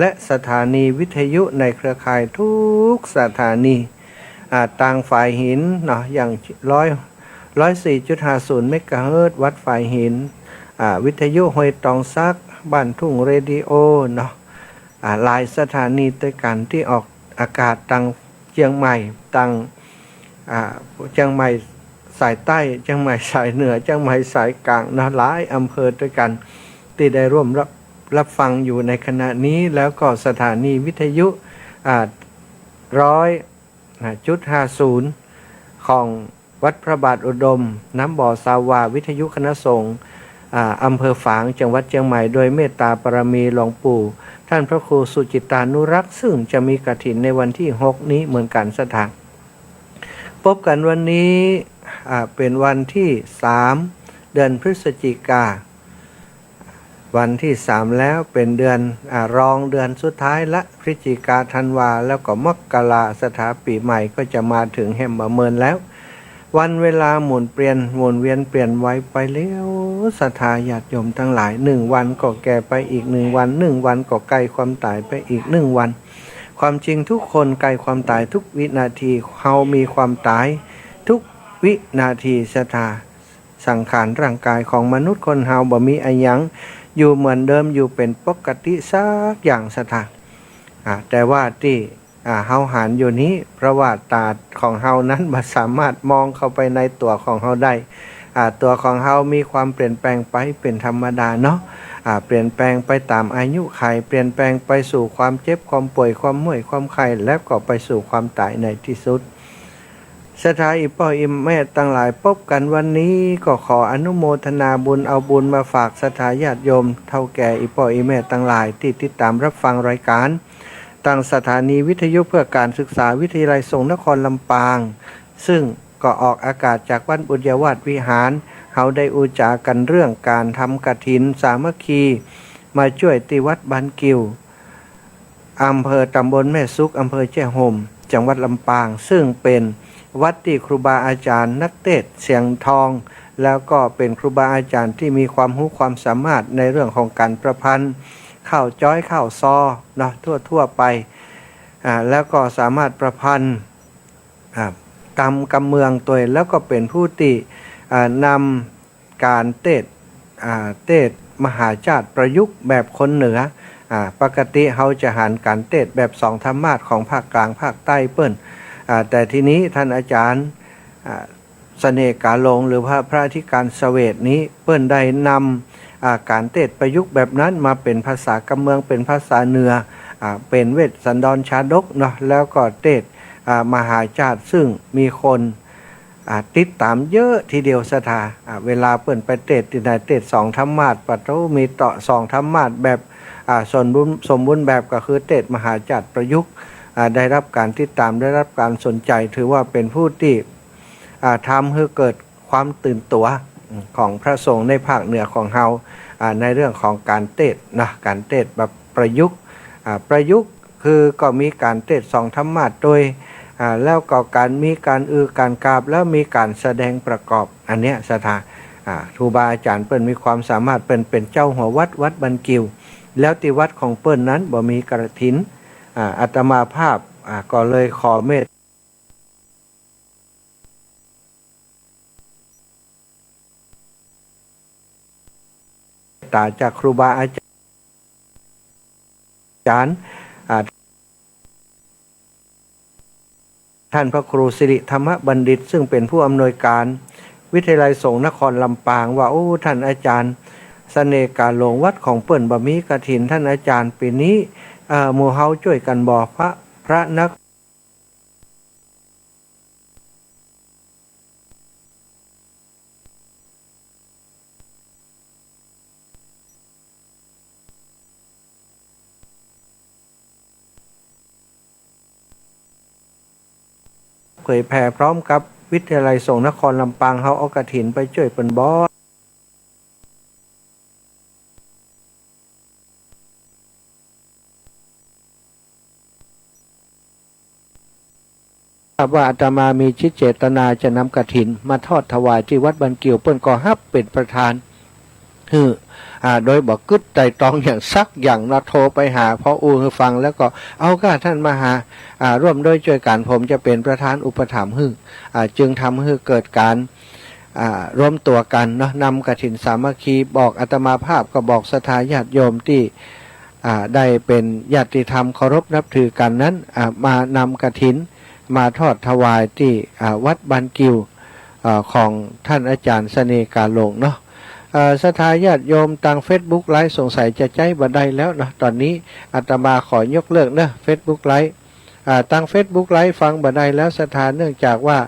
และสถานีวิทยุในเครือข่ายทุกสถานีต่างฝ่ายหินเนาะอย่าง104.50 เมกะเฮิรตซ์วัดฝ่ายหินวิทยุห้วยตองซักบ้านทุ่งเรดิโอเนาะหลายสถานีด้วยกันที่ออกอากาศต่างเชียงใหม่ต่างเชียงใหม่สายใต้เชียงใหม่สายเหนือเชียงใหม่สายกลางนะหลายอำเภอด้วยกันที่ได้ร่วมรับฟังอยู่ในขณะนี้แล้วก็สถานีวิทยุ100.50ของวัดพระบาทอุดมน้ำบ่อสาวาวิทยุคณะสงฆ์อำเภอฝางจังหวัดเชียงใหม่โดยเมตตาปรมีหลวงปู่ท่านพระครูสุจิตานุรักษ์ซึ่งจะมีกฐินในวันที่6นี้เหมือนกันสถานพบกันวันนี้เป็นวันที่3เดือนพฤศจิกาวันที่3แล้วเป็นเดือนรองเดือนสุดท้ายละพฤศจิกาธันวาแล้วก็มกราสถาปีใหม่ก็จะมาถึงแห่มเมินแล้ววันเวลาหมุนเวียนเปลี่ยนไว้ไปแล้วศรัทธาญาติโยมทั้งหลาย1วันก็แก่ไปอีก1วัน1วันก็ใกล้ความตายไปอีก1วันความจริงทุกคนใกล้ความตายทุกวินาทีเฮามีความตายทุกวินาทีศรัทธาสังขารร่างกายของมนุษย์คนเฮาบ่มีอะไรยังอยู่เหมือนเดิมอยู่เป็นปกติสักอย่างศรัทธาแต่ว่าที่เฮาหันอยู่นี้เพราะว่าตาของเฮานั้นบ่สามารถมองเข้าไปในตัวของเฮาได้ตัวของเฮามีความเปลี่ยนแปลงไปเป็นธรรมดาเนาะเปลี่ยนแปลงไปตามอายุขัยเปลี่ยนแปลงไปสู่ความเจ็บความป่วยความเมื่อยความไข้แล้วก็ไปสู่ความตายในที่สุดสถาอีพ่ออิมแม่ตั้งหลายพบกันวันนี้ก็ขออนุโมทนาบุญเอาบุญมาฝากสถาญาติโยมเท่าแก่อีพ่ออีแม่ตั้งหลายที่ติดตามรับฟังรายการตั้งสถานีวิทยุเพื่อการศึกษาวิทยาลัยสงฆ์นครลำปางซึ่งก็ออกอากาศจากวัดบุญยวาสวิหารเขาได้อุจากันเรื่องการทำกฐินสามัคคีมาช่วยที่วัดบ้านกิวอำเภอตำบลแม่ซุกอำเภอแจ้ห่มจังหวัดลำปางซึ่งเป็นวัดที่ครูบาอาจารย์นักเทศเสียงทองแล้วก็เป็นครูบาอาจารย์ที่มีความรู้ความสามารถในเรื่องของการประพันธ์ข้าวจ้อยข้าวซอเนาะทั่วไปแล้วก็สามารถประพันธ์กำเมืองตัวแล้วก็เป็นผู้ที่นำการเทศมหาชาติประยุกต์แบบคนเหนือปกติเขาจะหันการเทศแบบ2ธรรมาสของภาคกลางภาคใต้เปิ้นแต่ทีนี้ท่านอาจารย์เสน่ห์กาลงหรือพระอธิการเสวตนี้เปิ้นได้นำการเทศประยุกต์แบบนั้นมาเป็นภาษากำเมืองเป็นภาษาเหนือเป็นเวทสันดรชาดกเนาะแล้วก็เทศมหาชาติซึ่งมีคนติดตามเยอะทีเดียวศรัทธาเวลาเปิ้นไปเทศที่ไหนเทศ2ธรรมาสปัตโตมีต่อ2ธรรมาสแบบสมบูรณ์แบบก็คือเทศมหาชาติประยุกต์ได้รับการติดตามได้รับการสนใจถือว่าเป็นผู้ที่ทำให้เกิดความตื่นตัวของพระสงฆ์ในภาคเหนือของเฮาในเรื่องของการเทศนะการเทศแบบประยุกต์คือก็มีการเทศ2ธรรมาสโดยแล้วก็การมีการการกราบแล้วมีการแสดงประกอบอันเนี้ยศรัทธาครูบาอาจารย์เปิ้นมีความสามารถเป็นเจ้าหัววัดบันกิวแล้วที่วัดของเปิ้นนั้นบ่มีกฐินอาตมาภาพก็เลยขอเมตตาจากครูบาอาจารย์ท่านพระครูสิริธรรมบัณฑิตซึ่งเป็นผู้อำนวยการวิทยาลัยสงฆ์นครลำปางว่าโอ้ท่านอาจารย์เสน่ห์กาหลงวัดของเปิ้นบ่มีกฐินท่านอาจารย์ปีนี้หมู่เฮาช่วยกันบอกพระนักเผยแผ่พร้อมกับวิทยาลัยสงฆ์นครลำปางเฮาเอากฐินไปช่วยเปิ้นบ่ว่าอาตมามีจิตเจตนาจะนำกฐินมาทอดถวายที่วัดบันเกี่ยวเปิ้นก็รับเป็นประธาน คือโดยบอกกึดใจตองอย่างซักอย่างเราโทรไปหาพออูคือฟังแล้วก็เอาก็ท่านมาหาร่วมด้วยช่วยกันผมจะเป็นประธานอุปถัมภ์จึงทำให้เกิดการร่วมตัวกันเนาะนำกฐินสามัคคีบอกอาตมาภาพก็บอกศรัทธาญาติโยมที่ได้เป็นญาติธรรมเคารพนับถือกันนั้นมานำกฐินมาทอดถวายที่วัดบ้านกิวของท่านอาจารย์เสน่ห์กาหลงเนาะศรัทธาญาติโยมทาง Facebook ไลฟ์สงสัยจะใจบ่ได้แล้วนะตอนนี้อาตมาขอยกเลิกนะ Facebook ไลฟ์ทาง Facebook ไลฟ์ฟังบ่ได้แล้วศรัทธาเนื่องจากว่า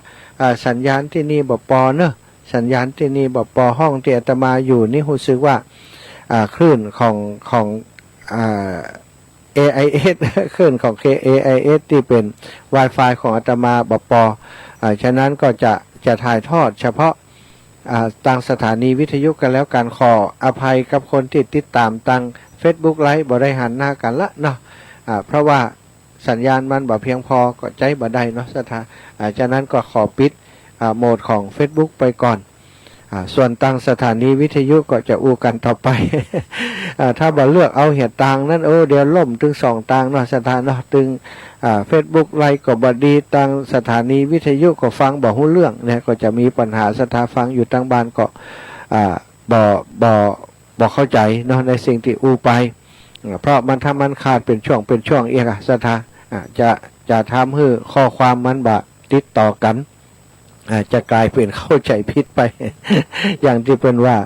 สัญญาณที่นี่บ่ปอเนอะสัญญาณที่นี่บ่ปอห้องที่อาตมาอยู่นี่รู้สึกว่าคลื่นของAIS คลื่นของ AIS ที่เป็น Wi-Fi ของอาตมาบ่ปอฉะนั้นก็จะถ่ายทอดเฉพาะทางสถานีวิทยุกันแล้วการขออภัยกับคนที่ติดตามทาง Facebook ไลฟ์บ่ได้หันหน้ากันละเนาะเพราะว่าสัญญาณมันบ่เพียงพอก็ใจบ่ได้เนาะสถาฉะนั้นก็ขอปิดโหมดของ Facebook ไปก่อนส่วนทางสถานีวิทยุก็จะอู้กันต่อไป ถ้าบ่เลือกเอาเหตุต่างนั้นเดี๋ยวล่มถึง2ต่างเนาะสถานะถึงFacebook ไลฟ์ก็บ่ดีทางสถานีวิทยุก็ฟังบ่ฮู้เรื่องเนี่ยก็จะมีปัญหาสถาฟังอยู่ทางบ้านก็บ่เข้าใจเนาะในสิ่งที่อู้ไปเพราะมันถ้ามันขาดเป็นช่วงเองสถาจะทำให้ข้อความมันบ่ติดต่อกันจะกลายเป็นเข้าใจผิดไป อย่างที่เป็นว่า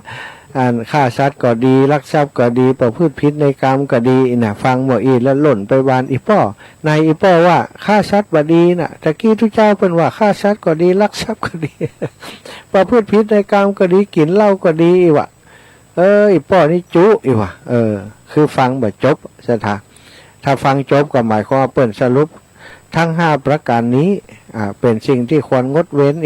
ฆ่าสัตว์ก็ดีลักทรัพย์ก็ดีประพฤติผิดในกรรมก็ดีน่ะฟังหมดอีแล้วหล่นไปวานอีป้อนายอีป้อว่าฆ่าสัตว์บ่ดีน่ะตะกี้ทุกเจ้าเป็นว่าฆ่าสัตว์ก็ดีลักทรัพย์ก็ดี ประพฤติผิดในกรรมก็ดีกินเหล้าก็ดีอีวะอีป้อนี่จุอีวะคือฟังบ่จบสถาถ้าฟังจบก็หมายความว่าเปิ้นสรุปทั้ง5ประการนี้เป็นสิ่งที่ควรงดเว้น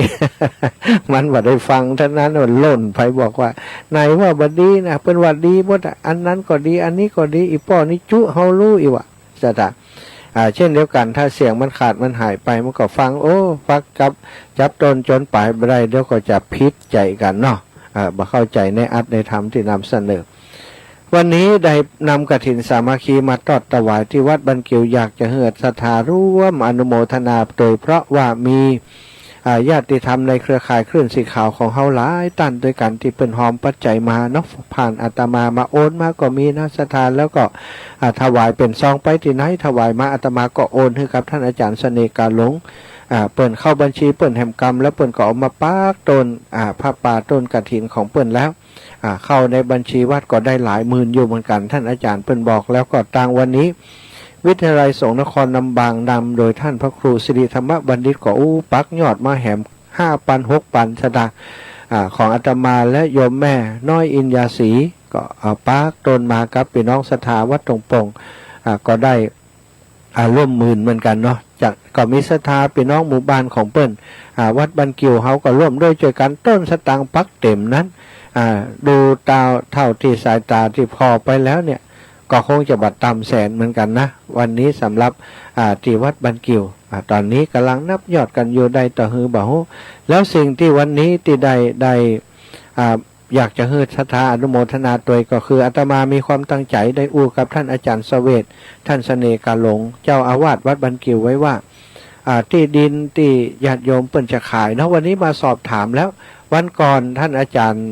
มันบ่ได้ฟังเท่านั้นมันหล่นไปบอกว่าไหนว่าบ่ดีนะเป็นว่าดีหมดอันนั้นก็ดีอันนี้ก็ดีอีป้อนี่จุเฮารู้อีวะสถาเช่นเดียวกันถ้าเสียงมันขาดมันหายไปมันก็ฟังฟักกับจับต้นจนปลายบ่ได้เดี๋ยวก็จะผิดใจกันเนาะบ่เข้าใจในอัตในธรรมที่นำเสนอวันนี้ได้นำกฐินสามัคคีมาทอดถวายที่วัดบ้านกิวอยากจะเหือดศรัทธาร่วมอนุโมทนาโดยเพราะว่ามีญาติธรรมในเครือข่ายคลื่นสีขาวของเฮาหลายตันด้วยกันที่เป็นหอมปัจจัยมาเนาะผ่านอาตมาโอนมาก็มีนะศรัทธาแล้วก็ถวายเป็นซองไปที่ไหนถวายมาอาตมาก็โอนให้กับท่านอาจารย์เสน่ห์กาหลงเปิ่นเข้าบัญชีเปิ่นแห่มกรรมแล้วเปิ่นก็เอามาปากต้นผ้าป่าต้นกฐินของเปิ่นแล้วเข้าในบัญชีวัดก็ได้หลายหมื่นอยู่เหมือนกันท่านอาจารย์เปิ่นบอกแล้วก็ต่างวันนี้วิทยาลัยสงฆ์นครลำบางนำโดยท่านพระครูสิริธรรมบัณฑิตก็ปักยอดมาแหม5 ปัน 6 ปันสดาของอาตมาและโยมแม่น้อยอินยาศรีก็ปักต้นมากับพี่น้องศรัทธาวัดตรงปงก็ได้ร่วมหมื่นเหมือนกันเนาะจากก็มีศรัทธาพี่น้องหมู่บ้านของเปิ้นวัดบ้านกิวเฮาก็ร่วมด้วยช่วยกันต้นสตางค์ปักเต็มนั้นดูเท่าที่สายตาที่พอไปแล้วเนี่ยก็คงจะบัดต่ำแสนเหมือนกันนะวันนี้สำหรับที่วัดบ้านกิวตอนนี้กำลังนับยอดกันอยู่ได้ต่อฮือบ่ฮู้แล้วสิ่งที่วันนี้ที่ได้อยากจะเฮือศรัทธาอนุโมทนาตัวก็คืออาตมามีความตั้งใจได้อู้กับท่านอาจารย์เสวตท่านเสน่ห์กาหลงเจ้าอาวาสวัดบ้านกิวไว้ว่าที่ดินที่ญาติโยมเปิ้นจะขายเนาะวันนี้มาสอบถามแล้ววันก่อนท่านอาจารย์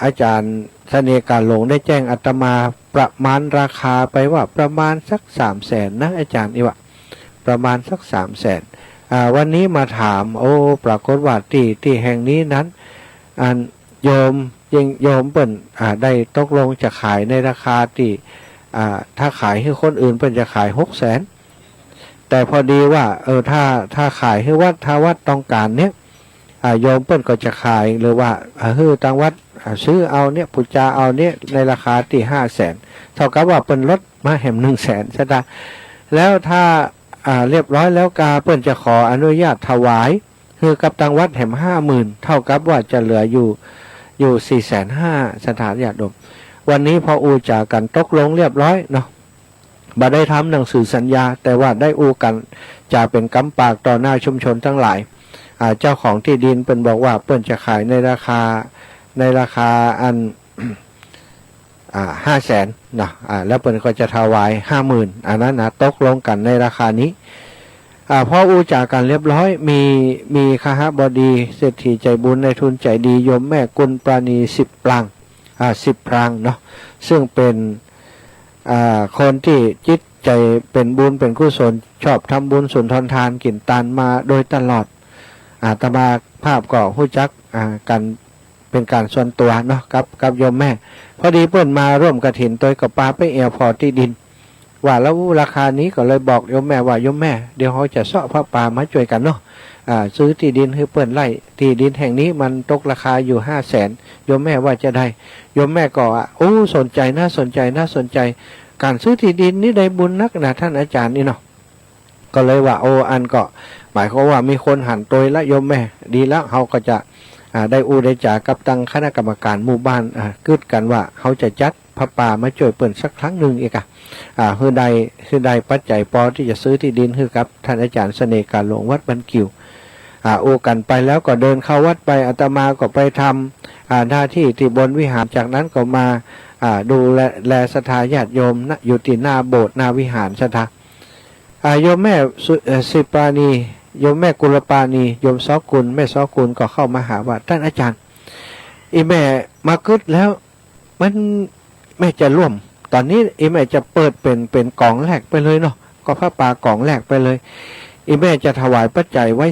อาจารย์เสน่ห์กาหลงได้แจ้งอาตมาประมาณราคาไปว่าประมาณสัก300,000นะอาจารย์อีวะประมาณสัก300,000วันนี้มาถามปรากฏว่าที่แห่งนี้นั้นโยมเปิ้นได้ตกลงจะขายในราคาที่ถ้าขายให้คนอื่นเปิ้นจะขาย600,000แต่พอดีว่าถ้าขายให้วัดถ้าวัดต้องการเนี้ยโยมเปิ้นก็จะขายหรือว่าทางวัดซื้อเอาเนี่ยปุจจาเอาเนี่ยในราคาที่500,000เท่ากับว่าเปิ้นลดมาแหม100,000ซะได้แล้วถ้าเรียบร้อยแล้วกาเปิ้นจะขออนุญาตถวายคือกับทางวัดแหม50,000เท่ากับว่าจะเหลืออยู่450,000สถานญาติโยมวันนี้พออูจากันตกลงเรียบร้อยเนาะบ่ได้ทำหนังสือสัญญาแต่ว่าได้อูกันจะเป็นกำปากต่อหน้าชุมชนทั้งหลายเจ้าของที่ดินเปิ้นบอกว่าเปิ้นจะขายในราคา ในราคาอัน500,000นะแล้วเปิ้นก็จะถวาย50,000อันนั้นนะตกลงกันในราคานี้พออูจากกันเรียบร้อยมีคหบดีเศรษฐีใจบุญในทุนใจดีโยมแม่กุลปราณี10 ปราง10 ปรางเนาะซึ่งเป็นคนที่จิตใจเป็นบุญเป็นกุศลชอบทำบุญสุนทรทานกินตานมาโดยตลอดอาตมาภาพก็หู้จักกันเป็นการส่วนตัวเนาะกับโยมแม่พอดีเปิ้นมาร่วมกฐินโดยกับปาไปแอวพอที่ดินว่าแล้วราคานี้ก็เลยบอกโยมแม่ว่าโยมแม่เดี๋ยวเขาจะเสาะพระป่ามาช่วยกันเนาะซื้อที่ดินให้เปิ้นไล่ที่ดินแห่งนี้มันตกราคาอยู่500,000โยมแม่ว่าจะได้โยมแม่ก็โอ้สนใจน่าสนใจการซื้อที่ดินนี่ได้บุญนักนะท่านอาจารย์นี่เนาะก็เลยว่าโอ้อันก็หมายความว่ามีคนหันตัวละโยมแม่ดีแล้วเขาก็จะได้ได้จ่ากับตังคณะกรรมการหมู่บ้านกึดกันว่าเขาจะจัดพระป่ามาช่วยเปิ้นสักครั้งหนึ่งอีกคือใดปัจจัยพอที่จะซื้อที่ดินคือครับท่านอาจารย์เสน่ห์การหลวงวัดบันกิวโอกันไปแล้วก็เดินเข้าวัดไปอาตมาก็ไปทำหน้าที่ที่บนวิหารจากนั้นก็มาดูแลศรัทธาญาติโยมอยู่ที่หน้าโบสถ์หน้าวิหารศรัทธาโยมแม่สิปราณีโยมแม่กุลปาณีโยมซอกุลแม่ซอกุลก็เข้ามาหาว่าท่านอาจารย์อีแม่มากึดแล้วมันแม่จะร่วมตอนนี้อีแม่จะเปิดเป็นกล่องแรกไปเลยเนาะก็พระป่ากล่องแรกไปเลยอีแม่จะถวายปัจจัยไว้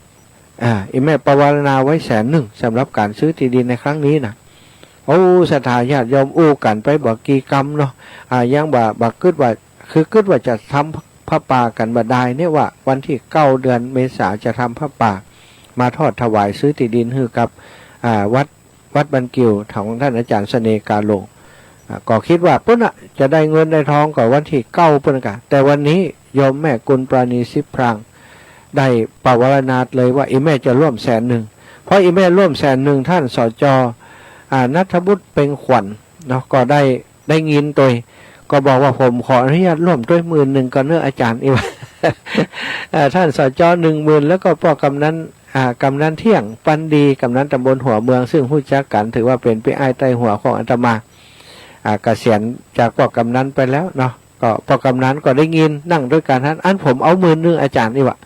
100,000อีแม่ประวารณาไว้100,000สำหรับการซื้อที่ดินในครั้งนี้นะโอ้ศรัทธาญาติโยมอู้กันไปบอกกี่กรรมเนาะยังบอกกึดว่าคือกึดว่าจะทำพระป่ากันบัดได้เนี่ยว่าวันที่9 เดือนเมษาจะทำพระป่ามาทอดถวายซื้อที่ดินให้กับวัดบันกิวของท่านอาจารย์เสน่ห์กาโลก็คิดว่าปุ๊บจะได้เงินได้ทองก่อนวันที่9ปุ๊บกันแต่วันนี้โยมแม่กุลปราณี10 พรางได้ปวารณาเลยว่าอีแม่จะร่วม100,000เพราะอีแม่ร่วม100,000ท่านสจนัทบุตรเป็นขวัญเนาะก็ได้ยินตัวก็บอกว่าผมขออนุญาตร่วมด้วย10,000ก็เนื้ออาจารย์อีว่าท่านสจ10,000แล้วก็พ่อกำนันเที่ยงปันดีกำนันตำบลหัวเมืองซึ่งผู้จักกันถือว่าเป็นพี่อ้ายใต้หัวของอาตมาเกษียณจากพ่อกำนันไปแล้วเนาะก็พ่อกำนันก็ได้ยินนั่งด้วยกันท่านอันผมเอา10,000อาจารย์นี่วะ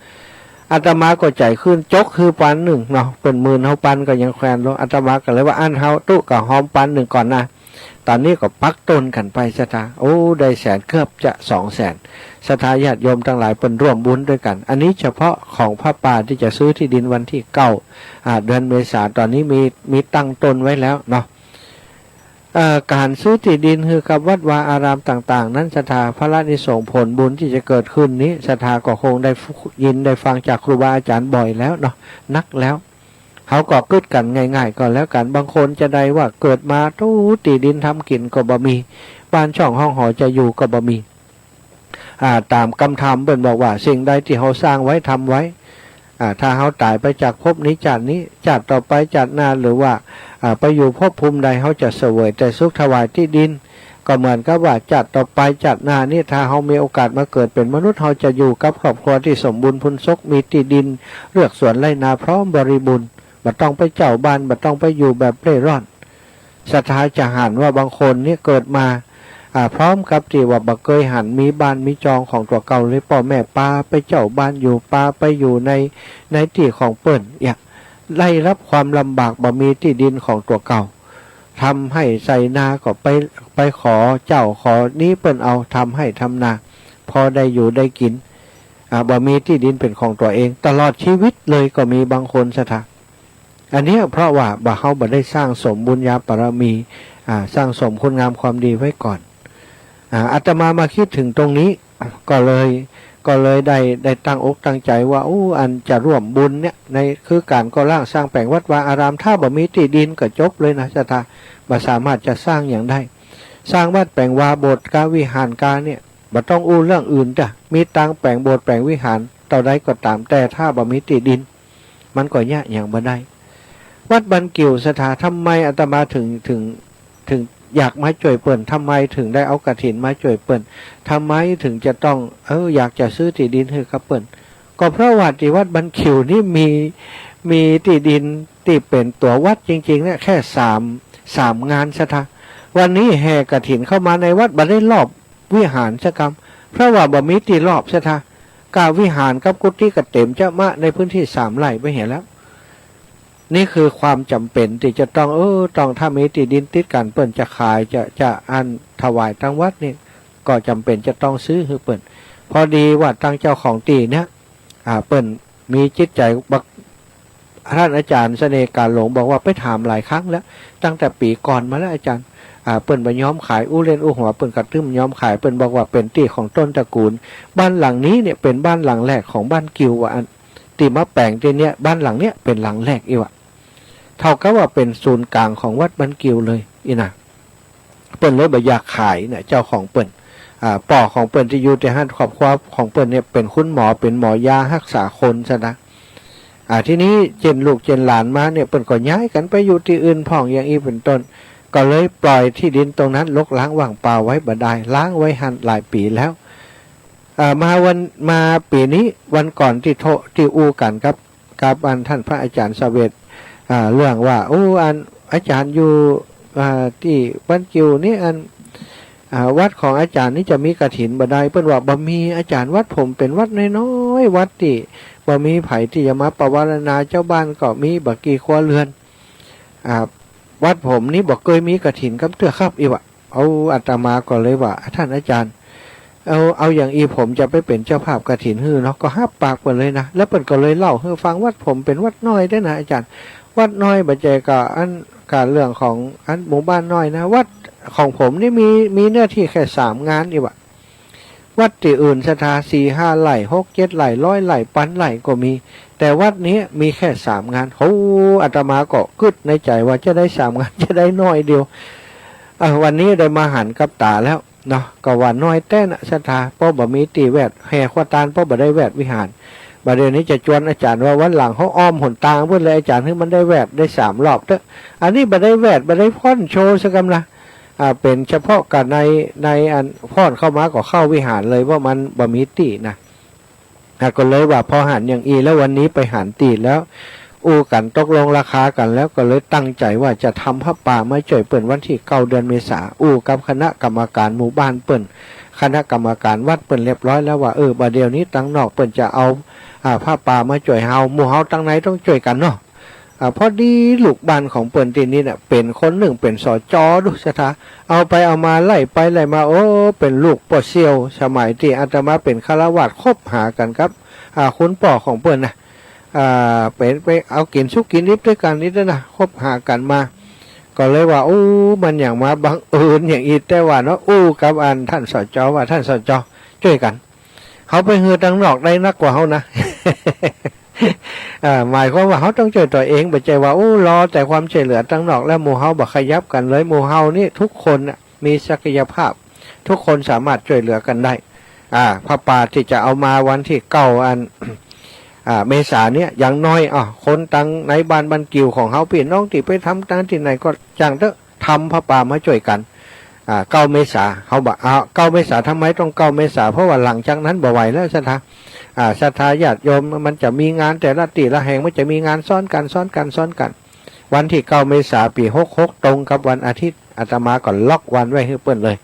อาตมาก็ใจขึ้นจกคือปัน1เนาะเป็น10,000เฮาปันก็ยังแควนลงอาตมาก็เลยว่าอันเฮาตู้กับหอมปัน1ก่อนนะตอนนี้ก็ปักต้นกันไปศรัทธาโอ้ได้100,000เกือบจะ200,000ศรัทธาญาติโยมทั้งหลายเป็นร่วมบุญด้วยกันอันนี้เฉพาะของพระป่าที่จะซื้อที่ดินวันที่9เดือนเมษาตอนนี้มีตั้งต้นไว้แล้วเนาะการซื้อที่ดินคือกับวัดวาอารามต่างๆนั้นศรัทธาพระนิสงส์ผลบุญที่จะเกิดขึ้นนี้ศรัทธาก็คงได้ยินได้ฟังจากครูบาอาจารย์บ่อยแล้วเนาะนักแล้วเขาก็กึดกันง่ายๆก็แล้วกันบางคนจะได้ว่าเกิดมาตู้ที่ดินทำกินก็บ่มีบ้านช่องห้องหอจะอยู่ก็บ่มีตามคำธรรมเพิ่นบอกว่าสิ่งใดที่เขาสร้างไว้ทำไว้ถ้าเขาตายไปจากภพนี้จากนี้จากต่อไปจากหน้าหรือว่าไปอยู่ภพภูมิใดเขาจะเสวยแต่สุขถวายที่ดินก็เหมือนกับว่าจากต่อไปจากหน้านี้ถ้าเขามีโอกาสมาเกิดเป็นมนุษย์เขาจะอยู่กับครอบครัวที่สมบูรณ์พูนซกมีที่ดินเลือกสวนไร่นาพร้อมบริบูรณ์บัดต้องไปเจ้าบ้านบัดต้องไปอยู่แบบเร่ร่อนศรัทธาจะหันว่าบางคนเนี่ยเกิดมาพร้อมกับที่ว่าบักเคยหันมีบ้านมีจองของตัวเก่าเลยพ่อแม่ป้าไปเจ้าบ้านอยู่ป้าไปอยู่ในที่ของเปิ้นอยากไล่รับความลำบากบ่มีที่ดินของตัวเก่าทำให้ใส่นาก็ไปขอเจ้าขอนี้เปิ้นเอาทำให้ทำนาพอได้อยู่ได้กินบ่มีที่ดินเป็นของตัวเองตลอดชีวิตเลยก็มีบางคนศรัทธาอันนี้เพราะว่าเขาบ่ได้สร้างสมบุญญาบารมีสร้างสมคุณงามความดีไว้ก่อนอาตมาคิดถึงตรงนี้ก็เลยได้ตั้งอกตั้งใจว่าอันจะร่วมบุญเนี่ยในคือการก่อร่างสร้างแปลงวัดวาอารามถ้าบ่มีที่ดินก็จบเลยนะศรัทธาบ่สามารถจะสร้างอย่างได้สร้างวัดแปลงวาโบสถ์กาวิหารกาเนี่ยบ่ต้องเรื่องอื่นจ้ะมีตังแปลงโบสถ์แปลงวิหารต่อใดก็ตามแต่ถ้าบ่มีที่ดินมันก็ยากอย่างบ่ได้วัดบันกิวศรัทธาทำไมอาตมาถึงอยากมาช่วยเปิ้นทำไมถึงได้เอากฐินมาช่วยเปิ้นทำไมถึงจะต้องอยากจะซื้อที่ดินให้กับเปิ้นก็เพราะว่าที่วัดบันกิวนี่มีที่ดิน ที่เป็นตัววัดจริงๆเนี่ยแค่สามงานซะทะวันนี้แห่กฐินเข้ามาในวัดบ่ได้รอบวิหารซะกรรมเพราะว่าบ่มีที่รอบซะทะกาวิหารกับกุฏิกระเต็มจะมาในพื้นที่3 ไร่ไปเห็นแล้วนี่คือความจำเป็นที่จะต้องถ้ามีที่ดินติดกันเปิ้นจะขายจะอันถวายทางวัดนี่ก็จำเป็นจะต้องซื้อคือเปิ้นพอดีว่าทางเจ้าของที่เนี่ยเปิ้นมีจิตใจบักท่านอาจารย์เสน่ห์การหลงบอกว่าไปถามหลายครั้งแล้วตั้งแต่ปีก่อนมาแล้วอาจารย์เปิ้นไปย้อมขายอู้เล่นอู้หัวเปิ้นกระตึ้มย้อมขายเปิ้นบอกว่าเป็นที่ของต้นตระกูลบ้านหลังนี้เนี่ยเป็นบ้านหลังแรกของบ้านกิวว่าอันที่มาแปลงที่เนี้ยบ้านหลังเนี้ยเป็นหลังแรกอีวะเท่ากับว่าเป็นศูนย์กลางของวัดบ้านกิวเลยอีน่ะเปิ้นเลยบ่อยากขายเนี่ยเจ้าของเปิ้นป่อของเปิ้นที่อยู่ในห้างครอบครัวของเปิ้นเนี่ยเป็นคุณหมอเป็นหมอยารักษาคนซะนะที่นี้เจนลูกเจนหลานมาเนี่ยเปิ้นก็ย้ายกันไปอยู่ที่อื่นพ่องอย่างอีเป็นต้นก็เลยปล่อยที่ดินตรงนั้นรกล้างว่างเปล่าไว้บ่ได้ล้างไว้หันหลายปีแล้วมาปีนี้วันก่อนที่อู้กันกับอันท่านพระอาจารย์เสวตเรื่องว่าอันอาจารย์อยู่ที่บ้านกิวนี่อันวัดของอาจารย์นี่จะมีกฐินบ่ได้เปิ้นว่าบ่มีอาจารย์วัดผมเป็นวัดน้อยๆวัดที่บ่มีไผที่จะมาประวารณาเจ้าบ้านก็มีบักกี่ครัวเรือนวัดผมนี่บอกเคยมีกฐินกับเตื้อครับอีวะเอาอาตมาก็เลยว่าท่านอาจารย์เอาอย่างอีผมจะไปเป็นเจ้าภาพกฐินฮื้อเนาะก็ห้าปากเปิดเลยนะแล้วเปิดก็เลยเล่าให้ฟังวัดผมเป็นวัดน้อยได้นะอาจารย์วัดน้อยบัจเจก็อันการเรื่องของอันหมู่บ้านน้อยนะวัดของผมนี่มีเนื้อที่แค่3 งานอีวะวัดที่อื่นศรัทธา4-5 ไร่6-7 ไร่100 ไร่ปันไร่ก็มีแต่วัดนี้มีแค่3 งานอาตมาก็กึดในใจว่าจะได้3 งานจะได้น้อยเดียววันนี้ได้มาหันกับตาแล้วเนาะก็ว่าน้อยแต่นะศรัทธาเพราะบ่มีตีแวดแห่ขวตานเพราะบ่ได้แวดวิหารบัดเดี๋ยวนี้จะชวนอาจารย์ว่าวันหลังเขาอ้อมหนทางเพื่อเลยอาจารย์ให้มันได้แวดได้3 รอบเถอะอันนี้บ่ได้แวดบ่ได้พ่อนโชว์สักกำละเป็นเฉพาะกับในอันพ่อนเข้ามาก็เข้าวิหารเลยว่ามันบ่มีตีนะก็เลยว่าพอหันอย่างอีแล้ววันนี้ไปหันตีแล้วอู้กันตกลงราคากันแล้วก็เลยตั้งใจว่าจะทำพระป่ามาจ่อยเปิ่นวันที่9 เดือนเมษาอู้กับคณะกรรมการหมู่บ้านเปิ่นคณะกรรมการวัดเปิ่นเรียบร้อยแล้วว่าบัดเดี๋ยวนี้ตั้งนอกเปิ่นจะเอาพระป่ามาจ่อยเฮาหมู่เฮาตั้งไหนต้องจ่อยกันเนาะพอดีลูกบ้านของเปิ่นตีนี้เนี่ยเป็นคนหนึ่งเป็นสจ.ดุษฎาเอาไปเอามาไล่ไปไล่มาเป็นลูกป่อเซียวสมัยที่อาตมาเป็นฆราวาสคบหากันครับคุณป่อของเปิ่นนะไปเอากินสุกกินนิดด้วยกันนิดนะคบหากันมาก็เลยว่ามันอย่างมาบังเอิญอย่างอีแต่ว่าเนาะกับอันท่านสจ.ว่าท่านสจ.ช่วยกันเขาไปเฮือตังนอกได้นักกว่าเขานะ หมายความว่าเขาต้องช่วยตัวเองบ่ใจว่ารอแต่ความช่วยเหลือตังนอกแล้วหมู่เฮาบ่ขยับกันเลยหมู่เฮานี่ทุกคนมีศักยภาพทุกคนสามารถช่วยเหลือกันได้พระป่าที่จะเอามาวันที่9 อันเมษาเนี่ยอย่างน้อยคนตั้งในบ้านกิวของเฮาพี่น้องที่ไปทำตั้งที่ไหนก็จังเถอะทำพระป่ามาช่วยกัน9 เมษาเขาบอก9 เมษาทำไมต้อง9 เมษาเพราะว่าหลังจากนั้นบ่ไหวแล้วศรัทธาญาติโยมมันจะมีงานแต่ละตีละแห่งมันจะมีงานซ้อนกันวันที่9 เมษาปี66ตรงกับวันอาทิตย์อาตมาก็ล็อกวันไว้ให้เปิ้นเลย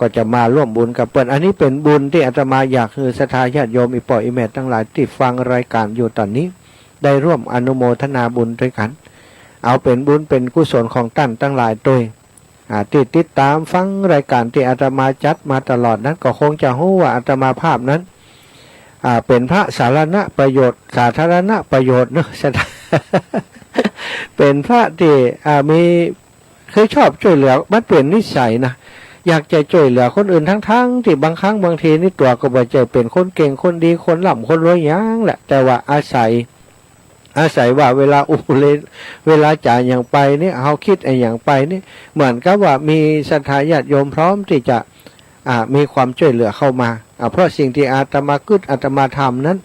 ก็จะมาร่วมบุญกับเปิ้นอันนี้เป็นบุญที่อาตมาอยากคือศรัทธาญาติโยมอีป่ออีแม่ทั้งหลายที่ฟังรายการอยู่ตอนนี้ได้ร่วมอนุโมทนาบุญด้วยกันเอาเป็นบุญเป็นกุศลของท่านทั้งหลายโดยที่ติดตามฟังรายการที่อาตมาจัดมาตลอดนั้นก็คงจะรู้ว่าอาตมาภาพนั้นเป็นพระสาธารณประโยชน์สาธารณประโยชน์เนอะเป็นพระที่มีเคยชอบช่วยเหลือมันเปลี่ยนนิสัยนะอยากจะช่วยเหลือคนอื่นทั้งที่บางครั้งบางทีนี่ตัวก็บ่ใจเป็นคนเก่งคนดีคนหล่ำคนรวยยังแหละแต่ว่าอาศัยว่าเวลาเวลาจ่ายอย่างไปนี่เขาคิดอย่างไปนี่เหมือนกับว่ามีศรัทธาญาติโยมพร้อมที่จะมีความช่วยเหลือเข้ามาเพราะสิ่งที่อาตมาอาตมาทำนั้น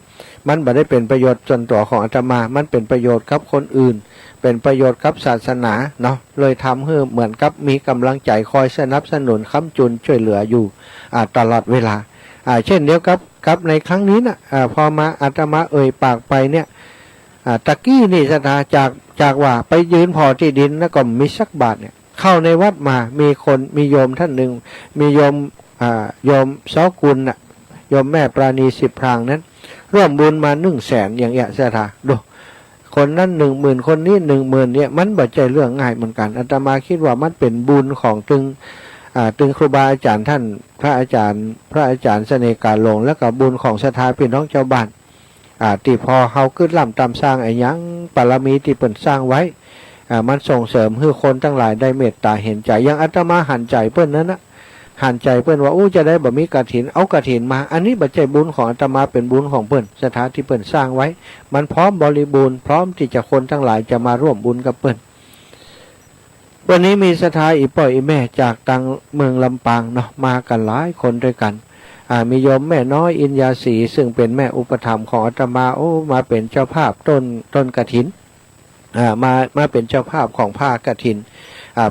มันไม่ได้เป็นประโยชน์ส่วนตัวของอาตมามันเป็นประโยชน์กับคนอื่นเป็นประโยชน์กับศาสนาเนาะเลยทำให้เหมือนกับมีกำลังใจคอยสนับสนุนค้ำจุนช่วยเหลืออยู่ตลอดเวลาเช่นเดียวกับในครั้งนี้นะพอมาอาตมาปากไปเนี่ยตะกี้นี่ศรัทธา จากว่าไปยืนพอที่ดินแล้วก็มีสักบาทเนี่ยเข้าในวัดมามีโยมท่านหนึ่งมีโยมซอกุลน่ะโยมแม่ปราณี10 พรางนั้นร่วมบุญมา100,000อย่างเงี้ยเสียท่าดูคนนั้น10,000คนนี้10,000เนี่ยมันบ่ใจเรื่องง่ายเหมือนกันอาตมาคิดว่ามันเป็นบุญของตึงครูบาอาจารย์ท่านพระอาจารย์เสน่ห์การลงแล้วก็บุญของศรัทธาพี่น้องเจ้าบ้านที่พอเฮาขึ้นล่ำตามสร้างไอ้ยังปารมีที่เปิ่นสร้างไว้มันส่งเสริมให้คนทั้งหลายได้เมตตาเห็นใจอย่างอาตมาหันใจเปิ้นนั้นนะหันใจเปิ้นว่าจะได้บ่มีกฐินเอากฐินมาอันนี้บ่ใจบุญของอาตมาเป็นบุญของเปิ้นศรัทธาที่เปิ้นสร้างไว้มันพร้อมบริบูรณ์พร้อมที่จะคนทั้งหลายจะมาร่วมบุญกับเปิ้นวันนี้มีศรัทธาอีป่อยอีแม่จากต่างเมืองลำปางเนาะมากันหลายคนด้วยกันมีโยมแม่น้อยอินยาศรีซึ่งเป็นแม่อุปถัมภ์ของอาตมามาเป็นเจ้าภาพต้นกฐินมาเป็นเจ้าภาพของผ้ากฐิน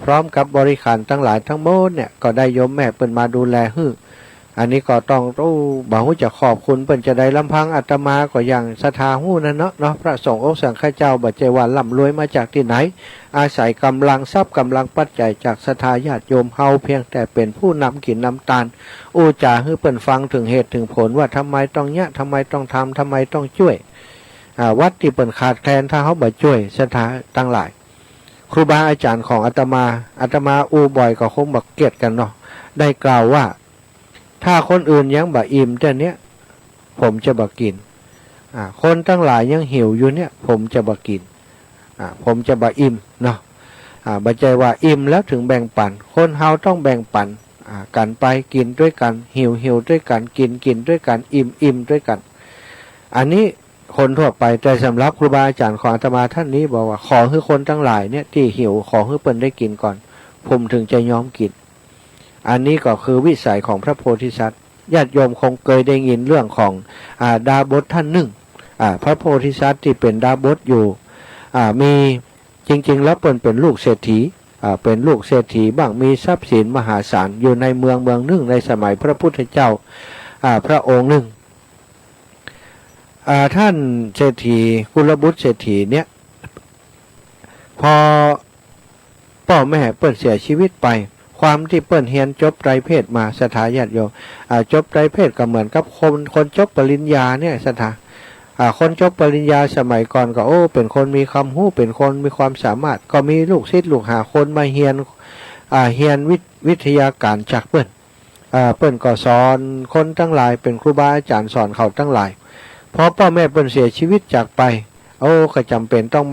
พร้อมกับบริขารทั้งหลายทั้งหมดเนี่ยก็ได้โยมแม่เปิ้นมาดูแลอันนี้ก็ต้องบ่ฮู้จะขอบคุณเปิ้นจะได้ลำพังอาตมาก็อย่างศรัทธาฮู้นั่นเนาะพระสงฆ์องค์สังฆเจ้าบ่ใจว่าร่ำรวยมาจากที่ไหนอาศัยกำลังทรัพย์กำลังปัจจัยจากศรัทธาญาติโยมเฮาเพียงแต่เป็นผู้นำกินน้ำตาลจาให้เปิ้นฟังถึงเหตุถึงผลว่าทำไมต้องเนี้ยทำไมต้องทำทำไมต้องช่วยวัดที่เปิ้นขาดแคลนถ้าเขาบ่ช่วยศรัทธาตั้งหลายครูบาอาจารย์ของอาตมาบ่อยก็คงบักเกียดกันเนาะได้กล่าวว่าถ้าคนอื่นยังบ่อิ่มแต่เนี้ยผมจะบ่กินคนทั้งหลายยังหิวอยู่เนี่ยผมจะบ่กินผมจะบ่อิ่มเนาะบ่ใจว่าอิ่มแล้วถึงแบ่งปันคนเฮาต้องแบ่งปันกันไปกินด้วยกันหิวด้วยกันกินด้วยกันอิ่มด้วยกันอันนี้คนทั่วไปแต่สำหรับครูบาอาจารย์ของอาตมาท่านนี้บอกว่าขอให้คนทั้งหลายเนี่ยที่หิวขอให้เปิ้นได้กินก่อนผมถึงจะยอมกินอันนี้ก็คือวิสัยของพระโพธิสัตว์ญาติโยมคงเคยได้ยินเรื่องของดาบสท่านหนึ่งพระโพธิสัตว์ที่เป็นดาบสอยู่มีจริงๆแล้วเปิ้นเป็นลูกเศรษฐีเป็นลูกเศรษฐีบ้างมีทรัพย์สินมหาศาลอยู่ในเมืองหนึ่งในสมัยพระพุทธเจ้าพระองค์หนึ่งท่านเศรษฐีกุลบุตรเศรษฐีเนี่ยพอพ่อแม่เปิ้นเสียชีวิตไปความที่เปิ้นเรียนจบไตรเพศมาศรัทธาญาติโยมจบไตรเพศก็เหมือนกับคนจบปริญญาเนี่ยศรัทธาคนจบปริญญาสมัยก่อนก็เป็นคนมีความรู้เป็นคนมีความสามารถก็มีลูกศิษย์ลูกหาคนมาเรียนวิทยาการจากเปิ้นก็สอนคนทั้งหลายเป็นครูบาอาจารย์สอนเขาทั้งหลายพอพ่อแม่เปิ้นเสียชีวิตจากไปก็จำเป็นต้อง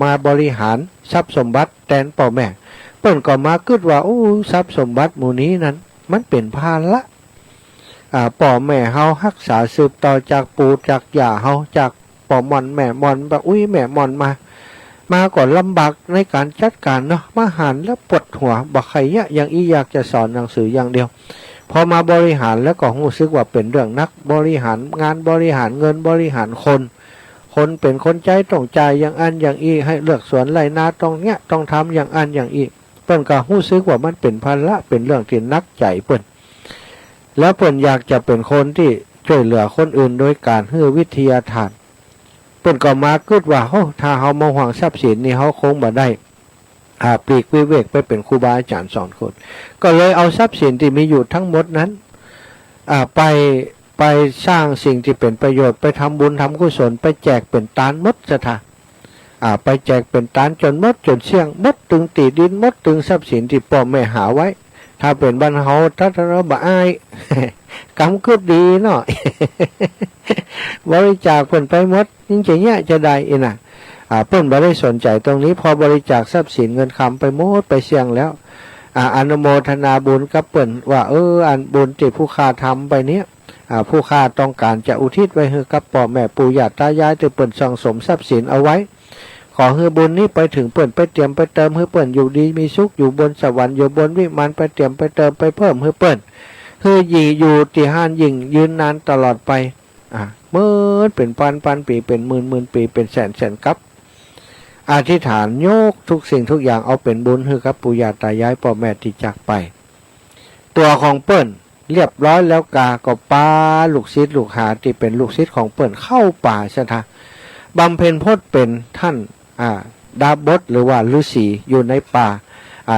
มาบริหารทรัพย์สมบัติแทนพ่อแม่เปิ้นก็มาคิดว่าทรัพย์สมบัติหมู่นี้นั้นมันเป็นภาระพ่อแม่เฮารักษาสืบต่อจากปู่จากย่าเฮาจากพ่อมอนแม่มอนแบบแม่มอนมาก่อนลำบากในการจัดการเนาะมาหันแล้วปวดหัวบักใครเนี่ยอย่างอยากจะสอนหนังสืออย่างเดียวพอมาบริหารแล้วก็รู้สึกว่าเป็นเรื่องนักบริหารงานบริหารเงินบริหารคนเป็นคนใจต้องใจอย่างอันอย่างอีให้เลือกสวนไรนาตรงเนี้ยต้องทำอย่างอันอย่างอีเปิ้นก็รู้สึกว่ามันเป็นภาระเป็นเรื่องที่นักใจเปิ้นแล้วเปิ้นอยากจะเป็นคนที่ช่วยเหลือคนอื่นโดยการให้วิทยาทานเปิ้นก็มาคิดว่าถ้าเฮามาหวังทรัพย์สินนี่เฮาคงบ่ได้ปลีกวิเวกไปเป็นครูบาอาจารย์สอนคนก็เลยเอาทรัพย์สินที่มีอยู่ทั้งหมดนั้นไปสร้างสิ่งที่เป็นประโยชน์ไปทำบุญทำกุศลไปแจกเป็นตานมดซะท่าไปแจกเป็นตานจนมดจนเสี่ยงมดตึงตีดินมดตึงทรัพย์สินที่พ่อแม่หาไว้ถ้าเป็นบ้านเฮาถ้าเราบ่อายกำคือดีเนาะ บริจาคเพิ่นไปหมดจริงๆเนี่ยจะได้อีน่ะเพิ่นบ่ได้สนใจตรงนี้พอบริจาคทรัพย์สินเงินคำไปหมดไปเสี่ยงแล้วอนุโมทนาบุญกับเปิ้นว่าอันบุญที่ผู้ข้าทำไปเนี้ยผู้ข้าต้องการจะอุทิศไว้ให้กับพ่อแม่ปู่ย่าตายายที่เปิ้นสั่งสมทรัพย์สินเอาไว้ขอให้บุญนี้ไปถึงเปิ้นไปเตรียมไปเติมให้เปิ้นอยู่ดีมีสุขอยู่บนสวรรค์อยู่บนวิมานไปเตรียมไปเติมไปเพิ่มให้เปิ้นคืออยู่ที่ห้านยิ่งยืนนานตลอดไปเมื่อเป็นพันปีเป็นหมื่นปีเป็นแสนกับอธิษฐานโยกทุกสิ่งทุกอย่างเอาเป็นบุญให้กับปู่ย่าตายายพ่อแม่ที่จากไปตัวของเปิ้นเรียบร้อยแล้วก็ปาลูกศิษย์ลูกหาที่เป็นลูกศิษย์ของเปิ้นเข้าป่าซะท่าบำเพ็ญพจน์เป็นท่าน ดาบสหรือว่าฤาษีอยู่ในป่า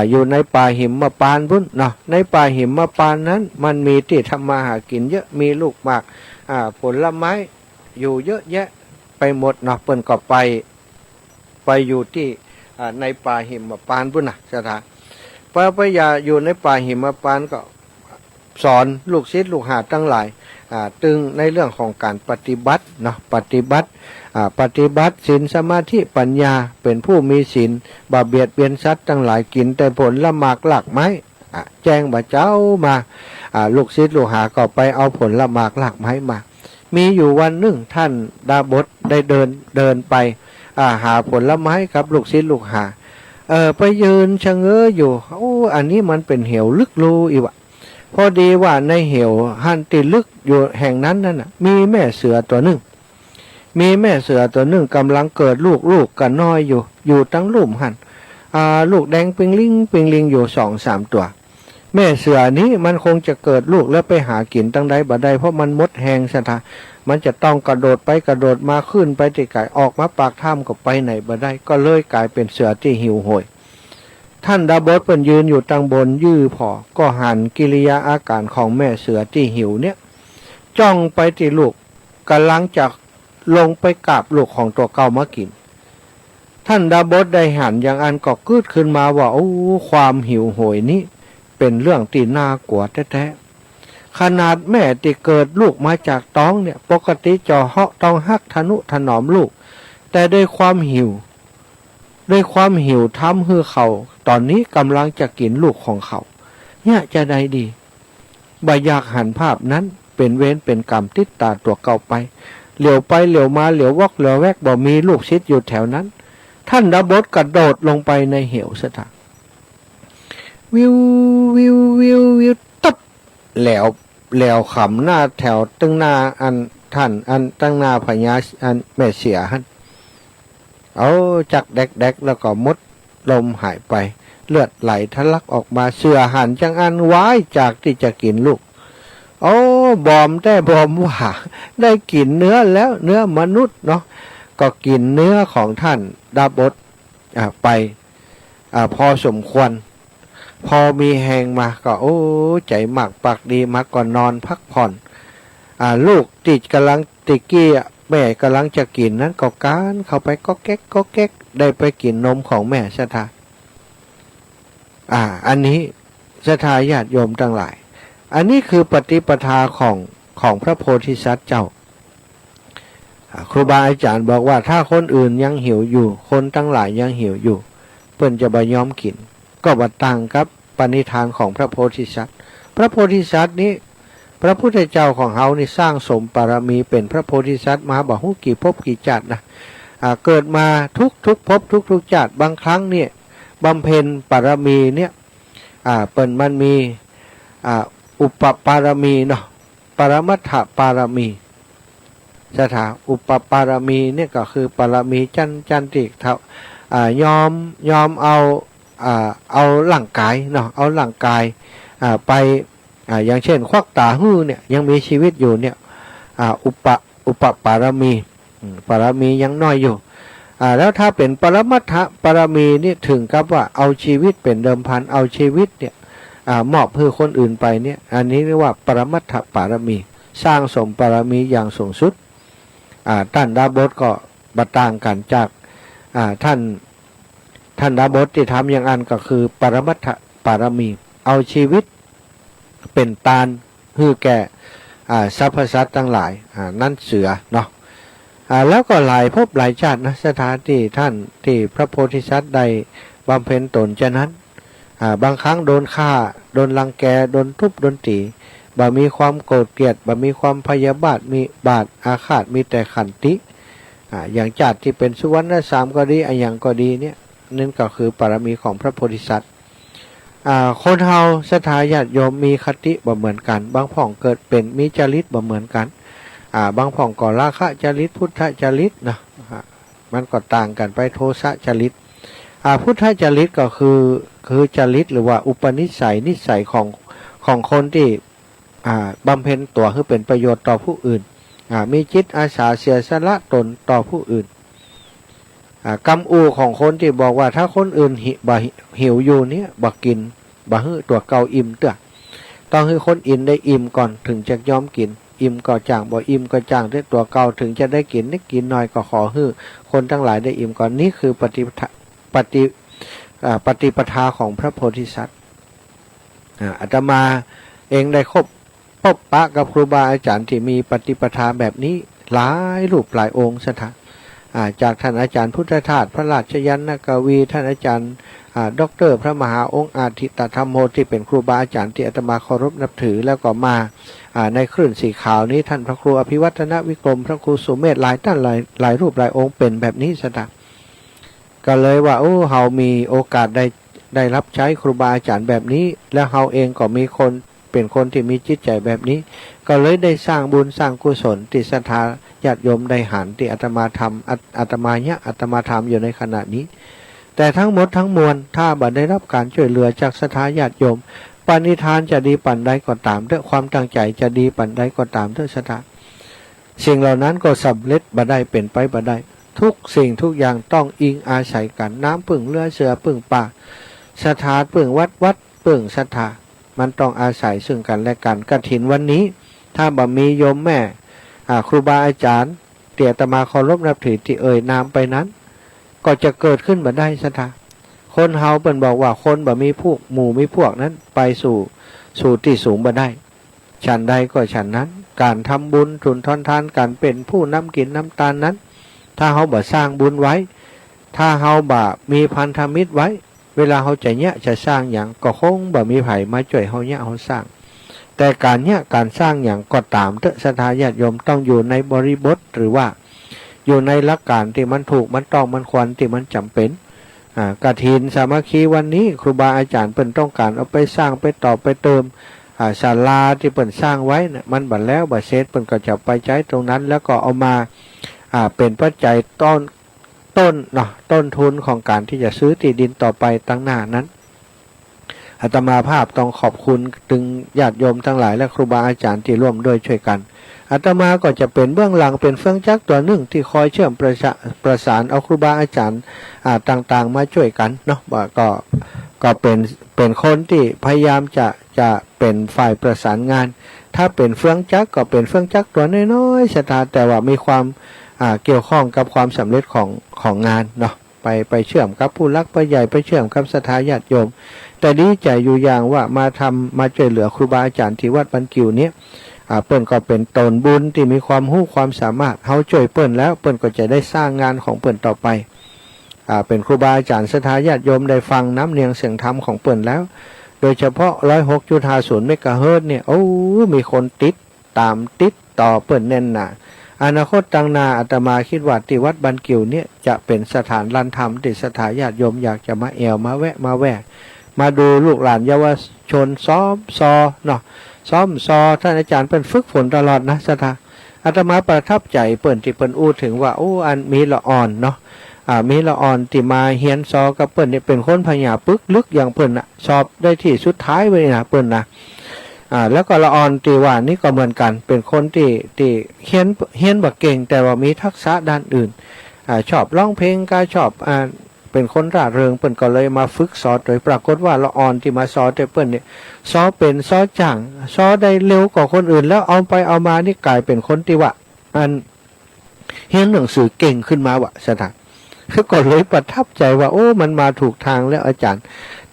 อยู่ในป่าหิมพานต์พุ่นเนาะในป่าหิมพานต์นั้นมันมีที่ทำมาหากินเยอะมีลูกหมากผลไม้อยู่เยอะแยะไปหมดเนาะเปิ้นก็ไปอยู่ที่ในป่าหิมพานต์พุ่นนะสถานพระพยาอยู่ในป่าหิมพานต์ก็สอนลูกศิษย์ลูกหาทั้งหลายตึงในเรื่องของการปฏิบัติเนาะปฏิบัติศีลสมาธิปัญญาเป็นผู้มีศีลบ่เบียดเบียนสัตว์ทั้งหลายกินแต่ผลละหมากหลักไม้แจ้งบ่เจ้ามาลูกศิษย์ลูกหาก็ไปเอาผลละหมากหลักไม้มามีอยู่วันหนึ่งท่านดาบสได้เดินไปหาผลไม้กับลูกศิษย์ลูกหาไปยืนชะเง้ออยู่อันนี้มันเป็นเหวลึกรูอีวะพอดีว่าในเหวหันติลึกอยู่แห่งนั้นนั่นมีแม่เสือตัวหนึ่งกำลังเกิดลูกกันน้อยอยู่ตั้งลุ่มหันลูกแดงปิงลิงอยู่2-3ตัวแม่เสือนี้มันคงจะเกิดลูกแล้วไปหากินตั้งใดบ่ได้เพราะมันมดแหงสถามันจะต้องกระโดดไปกระโดดมาขึ้นไปที่ไก่ออกมาปากถ้ำก็ไปไหนบ่ได้ก็เลยกลายเป็นเสือที่หิวโหยท่านดาบสเพิ่นยืนอยู่ตั้งบนยื้อพอก็หันกิริยาอาการของแม่เสือที่หิวเนี่ยจ้องไปที่ลูกกำลังจะลงไปกราบลูกของตัวเก่ามากินท่านดาบสได้หันอย่างอันก็กึดขึ้นมาว่าความหิวโหยนี้เป็นเรื่องที่น่ากลัวแท้ๆขนาดแม่ที่เกิดลูกมาจากท้องเนี่ยปกติจะเหาะต้องฮักทนุถนอมลูกแต่ด้วยความหิวทำให้เขาตอนนี้กำลังจะกินลูกของเขาเนี่ยจะได้ดีบ่อยากหันภาพนั้นเป็นเวรเป็นกรรมติดตาตัวเก่าไปเหลียวไปเหลียวมาเหลียววอกเหลียวแวกบ่มีลูกศิษย์อยู่แถวนั้นท่านดาบสกระโดดลงไปในเหวซะทางวิวตับแล้วขำหน้าแถวตึงหน้าอันท่านอันตั้งหน้าพญาอันแม่เสียหันเอาจักแดกแล้วก็มดลมหายไปเลือดไหลทะลักออกมาเสือหันจังอันไว้จากที่จะกินลูกบอมว่าได้กินเนื้อแล้วเนื้อมนุษย์เนาะก็กินเนื้อของท่านดาบสไปพอสมควรพอมีแหงมาก็ใจหมักปากดีมาก่อนนอนพักผ่อนลูกติดกำลังติดกี้แม่กำลังจะกินนั้นก็การเข้าไปก็แก๊กได้ไปกินนมของแม่สถาอันนี้สถาญาติโยมทั้งหลายอันนี้คือปฏิปทาของพระโพธิสัตว์เจ้าครูบาอาจารย์บอกว่าถ้าคนอื่นยังหิวอยู่คนทั้งหลายยังหิวอยู่เพิ่นจะบ่ยอมกินก็บ่ต่างกับปณิธานของพระโพธิสัตว์พระโพธิสัตว์นี้พระพุทธเจ้าของเฮานี่สร้างสมบารมีเป็นพระโพธิสัตว์มาบ่ฮู้กี่ภพกี่ชาตินะเกิดมาทุกภพทุกชาติบางครั้งเนี่ยบำเพ็ญบารมีเนี่ยเปิ้นมันมีอุปปารมีเนาะปรมัตถปารมีสถาอุปปารมีเนี่ยก็คือปารมีจันติเท่ายอมเอาร่างกายเนาะเอาร่างกายไปอย่างเช่นควักตาหู้เนี่ยยังมีชีวิตอยู่เนี่ยอุปปารมียังน้อยอยู่แล้วถ้าเป็นปรมัตถปารมีนี่ถึงกับว่าเอาชีวิตเป็นเดิมพันเอาชีวิตเนี่ยมอบเพื่อคนอื่นไปเนี่ยอันนี้เรียกว่าปรมัตถปารมีสร้างสมปารมีอย่างสูงสุดท่านดาบสก็บัต่างกันจากท่านดาบสที่ทำอย่างอันก็คือปรมัตถปารมีเอาชีวิตเป็นตาลฮือแก่สรรพสัตว์ทั้งหลายนั่นเสือเนาะแล้วก็หลายภพหลายชาตินะสถานที่ท่านที่พระโพธิสัตว์ได้บำเพ็ญตนฉะนั้นบางครั้งโดนฆ่าโดนรังแกโดนทุบโดนตีบ่มีความโกรธเกลียดบ่มีความพยาบาทมีบาทอาฆาตมีแต่ขันติอย่างชาติที่เป็นสุวรรณสามก็ดีอย่างก็ดีเนี่ยนั่นก็คือปารมีของพระโพธิสัตว์คนเฮาศรัทธาญาติโยมมีคติบ่เหมือนกันบางพ่องเกิดเป็นมีจริตบ่เหมือนกันบางพ่องก็ราคะจริตพุทธจริตนะมันก็ต่างกันไปโทสะจริตพุทธจริตก็คือจริตหรือว่าอุปนิสัยนิสัยของคนที่บำเพ็ญตัวให้เป็นประโยชน์ต่อผู้อื่นมีจิตอาสาเสียสละตนต่อผู้อื่น กำอูของคนที่บอกว่าถ้าคนอื่นหิวอยู่เนี่ยบ่กินบ่ฮื้อตัวเก่าอิ่มเตื้อต้องให้คนอินได้อิ่มก่อนถึงจะยอมกินอิ่มก็จ้างบ่อิ่มก็จ้างได้ตัวเก่าถึงจะได้กินนิดกินหน่อยก็ขอฮื้อคนทั้งหลายได้อิ่มก่อนนี่คือปฏิปทาของพระโพธิสัตว์อาตมาเองได้พบปะกับครูบาอาจารย์ที่มีปฏิปทาแบบนี้หลายรูปหลายองค์สถานจากท่านอาจารย์พุทธทาสพระราชยันนกวีท่านอาจารย์ด็อกเตอร์พระมหาองค์อาทิตธรรมโมที่เป็นครูบาอาจารย์ที่อาตมาเคารพนับถือแล้วก็มาในคลื่นสีขาวนี้ท่านพระครูอภิวัฒนวิกรมพระครูสุเมธหลายท่านหลายรูปหลายองค์เป็นแบบนี้สถานก็เลยว่าเฮามีโอกาสได้รับใช้ครูบาอาจารย์แบบนี้และเฮาเองก็มีคนเป็นคนที่มีจิตใจแบบนี้ก็เลยได้สร้างบุญสร้างกุศลที่ศรัทธาญาติโยมได้หันที่อาตมาทำอาตมาทำอยู่ในขณะนี้แต่ทั้งหมดทั้งมวลถ้าบัดได้รับการช่วยเหลือจากศรัทธาญาติโยมปณิธานจะดีปันใดก็ตามด้วยความตั้งใจจะดีปันใดก็ตามด้วยศรัทธาสิ่งเหล่านั้นก็สำเร็จบัดได้เป็นไปบัดได้ทุกสิ่งทุกอย่างต้องอิงอาศัยกันน้ำพึ่งเรือเสือพึ่งป่าศรัทธาพึ่งวัดพึ่งศรัทธามันต้องอาศัยซึ่งกันและกันกฐินวันนี้ถ้าบ่มีโยมแม่ครูบาอาจารย์เตี่ยตมาเคารพนับถือที่นามไปนั้นก็จะเกิดขึ้นบ่ได้ศรัทธาคนเฮาเปิ้นบอกว่าคนบ่มีพวกหมู่มีพวกนั้นไปสู่ที่สูงบ่ได้ฉันใดก็ฉันนั้นการทำบุญทุนทอนทานการเป็นผู้น้ำกินน้ำตาลนั้นถ้าเฮาบ่สร้างบุญไว้ถ้าเฮาบ่มีพันธมิตรไว้เวลาเฮาจะสร้างอย่างก็คงบ่มีไผมาช่วยเฮาเฮาสร้างแต่การสร้างอย่างก็ตามเถอะศรัทธาญาติโยมต้องอยู่ในบริบทหรือว่าอยู่ในหลักการที่มันถูกมันต้องมันควรที่มันจำเป็นกฐินสามัคคีวันนี้ครูบาอาจารย์เปิ้นต้องการเอาไปสร้างไปต่อไปเติมศาลาที่เปิ้นสร้างไว้นะมันบัดแล้วบัดเสร็จเปิ้นก็จะไปใช้ตรงนั้นแล้วก็เอามาเป็นปัจจัยต้นทุนของการที่จะซื้อที่ดินต่อไปตั้งหน้านั้นอาตมาภาพต้องขอบคุณถึงญาติโยมทั้งหลายและครูบาอาจารย์ที่ร่วมด้วยช่วยกันอาตมาก็จะเป็นเบื้องหลังเป็นเฟื่องจักรตัวหนึ่งที่คอยเชื่อมประสานเอาครูบาอาจารย์ต่างๆมาช่วยกันเนาะก็เป็นคนที่พยายามจะเป็นฝ่ายประสานงานถ้าเป็นเฟื่องจักรก็เป็นเฟื่องจักรตัวน้อยๆสถาแต่ว่ามีความเกี่ยวข้องกับความสำเร็จของงานเนาะไปเชื่อมกับผู้รักผู้ใหญ่ไปเชื่อมกับศรัทธาญาติโยมแต่ดีใจอยู่อย่างว่ามาช่วยเหลือครูบาอาจารย์ที่วัดบ้านกิ่วเนี้ยเปิ้นก็เป็นตนบุญที่มีความรู้ความสามารถเฮาช่วยเปิ้นแล้วเปิ้นก็จะได้สร้างงานของเปิ้นต่อไปเป็นครูบาอาจารย์ศรัทธาญาติโยมได้ฟังน้ำเนียงเสียงธรรมของเปิ้นแล้วโดยเฉพาะ 106.50 เมกะเฮิรตซ์เนี่ยมีคนติดต่อเปิ้นแน่นหนาอนาคตตั้งหน้าอาตมาคิดว่าที่วัดบ้านกิ่วเนี่ยจะเป็นสถานรันธรรมที่ศรัทธาญาติโยมอยากจะมามาแวะมาดูลูกหลานเยาวชนซ้อมซอท่านอาจารย์เปิ้นฝึกฝนตลอดนะศรัทธาอาตมาประทับใจเปิ้นที่เปิ้นอู้ถึงว่าอันมีละอ่อนเนาะมีละอ่อนที่มาเฮียนซอกับเปิ้นเนี่ยเป็นคนพญาปึกลึกอย่างเปิ้นน่ะสอบได้ที่สุดท้ายไว้นะเปิ้นนะแล้วก็ละอ่อนที่ว่านี่ก็เหมือนกันเป็นคนที่เฮียนบ่เก่งแต่ว่ามีทักษะด้านอื่นชอบร้องเพลงก็ชอบเป็นคนร่าเริงเปิ้นก็เลยมาฝึกสอนโดยปรากฏว่าละอ่อนที่มาสอนแต่เปิ้นเนี่ยสอนเป็นสอนจังสอนได้เร็วกว่าคนอื่นแล้วเอาไปเอามานี่กลายเป็นคนที่ว่าเรียนหนังสือเก่งขึ้นมาว่ะสถานคือก็เลยประทับใจว่ามันมาถูกทางแล้วอาจารย์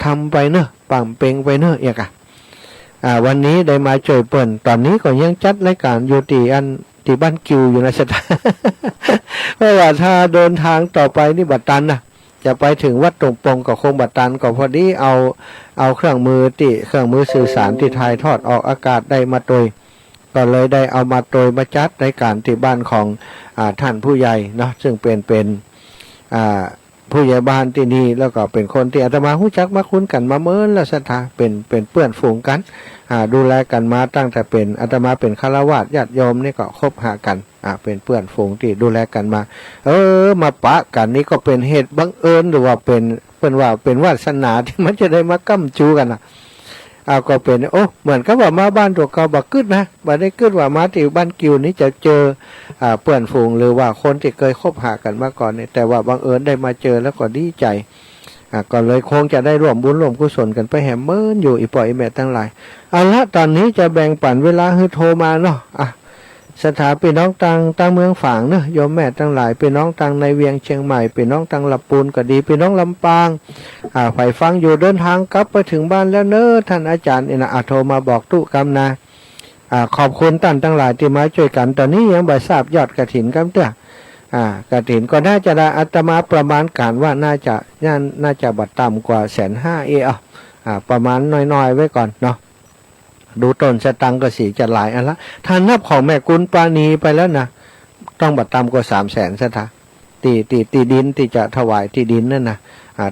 ทำไปเนอะปังเปงไปเนอะเอกวันนี้ได้มาช่วยเปิ้นตอนนี้ก็ยังจัดรายการอยู่ที่บ้านกิวอยู่นะสถานเพราะว่าถ้าเดินทางต่อไปนี่บัดตันนะจะไปถึงวัดตรงปงก็คงบัดตันก็พอดีเอาเครื่องมือสื่อสารที่ถ่ายทอดออกอากาศได้มาโดยก็เลยได้เอามาโดยมาจัดรายการที่บ้านของท่านผู้ใหญ่เนาะซึ่งเป็นผู้ใหญ่บ้านที่นี่แล้วก็เป็นคนที่อาตมาฮู้จักมาคุ้นกันมาเมินและศรัทธาเป็นเพื่อนฝูงกันดูแลกันมาตั้งแต่เป็นอาตมาเป็นฆราวาสญาติโยมนี่ก็คบหากันเป็นเพื่อนฝูงที่ดูแลกันมามาปะกันนี่ก็เป็นเหตุบังเอิญหรือว่าเป็นวาสนาที่มันจะได้มาก้ำจูกัน ก็เป็นโอ้เหมือนกับว่ามาบ้านตัวเก่าบักกึดนะบัดได้กึดว่ามาที่บ้านกิวนี้จะเจอเพื่อนฝูงหรือว่าคนที่เคยคบหากันมาก่อนเนี่ยแต่ว่าบังเอิญได้มาเจอแล้วก็ดีใจก็เลยคงจะได้ร่วมบุญร่วมกุศลกันไปแหมเมินอยู่อีปล่อยอีแม่ทั้งหลายเอาละตอนนี้จะแบ่งปันเวลาให้โทรมาเนาะสถาพี่น้องตังเมืองฝางเนอะโยมแม่ทั้งหลายพี่น้องตังในเวียงเชียงใหม่พี่น้องตังลำปูนก็ดีพี่น้องลำปางฝ่ายฟังอยู่เดินทางกลับไปถึงบ้านแล้วเนอะท่านอาจารย์โทรมาบอกตุกำนะขอบคุณท่านทั้งหลายที่มาช่วยกันตอนนี้ยังบ่ทราบยอดกฐินกันเด้อกฐินก็น่าจะได้อาตมาประมาณการว่าน่าจะบัตรต่ำกว่า150,000ประมาณน้อยๆไว้ก่อนเนาะดูต้นสตังก็สีจะหลายอันละท่านนับของแม่กุลปาณีไปแล้วนะต้องบัตรต่ำกว่า300,000ซะท่าตีดินที่จะถวายที่ดินนั่นนะ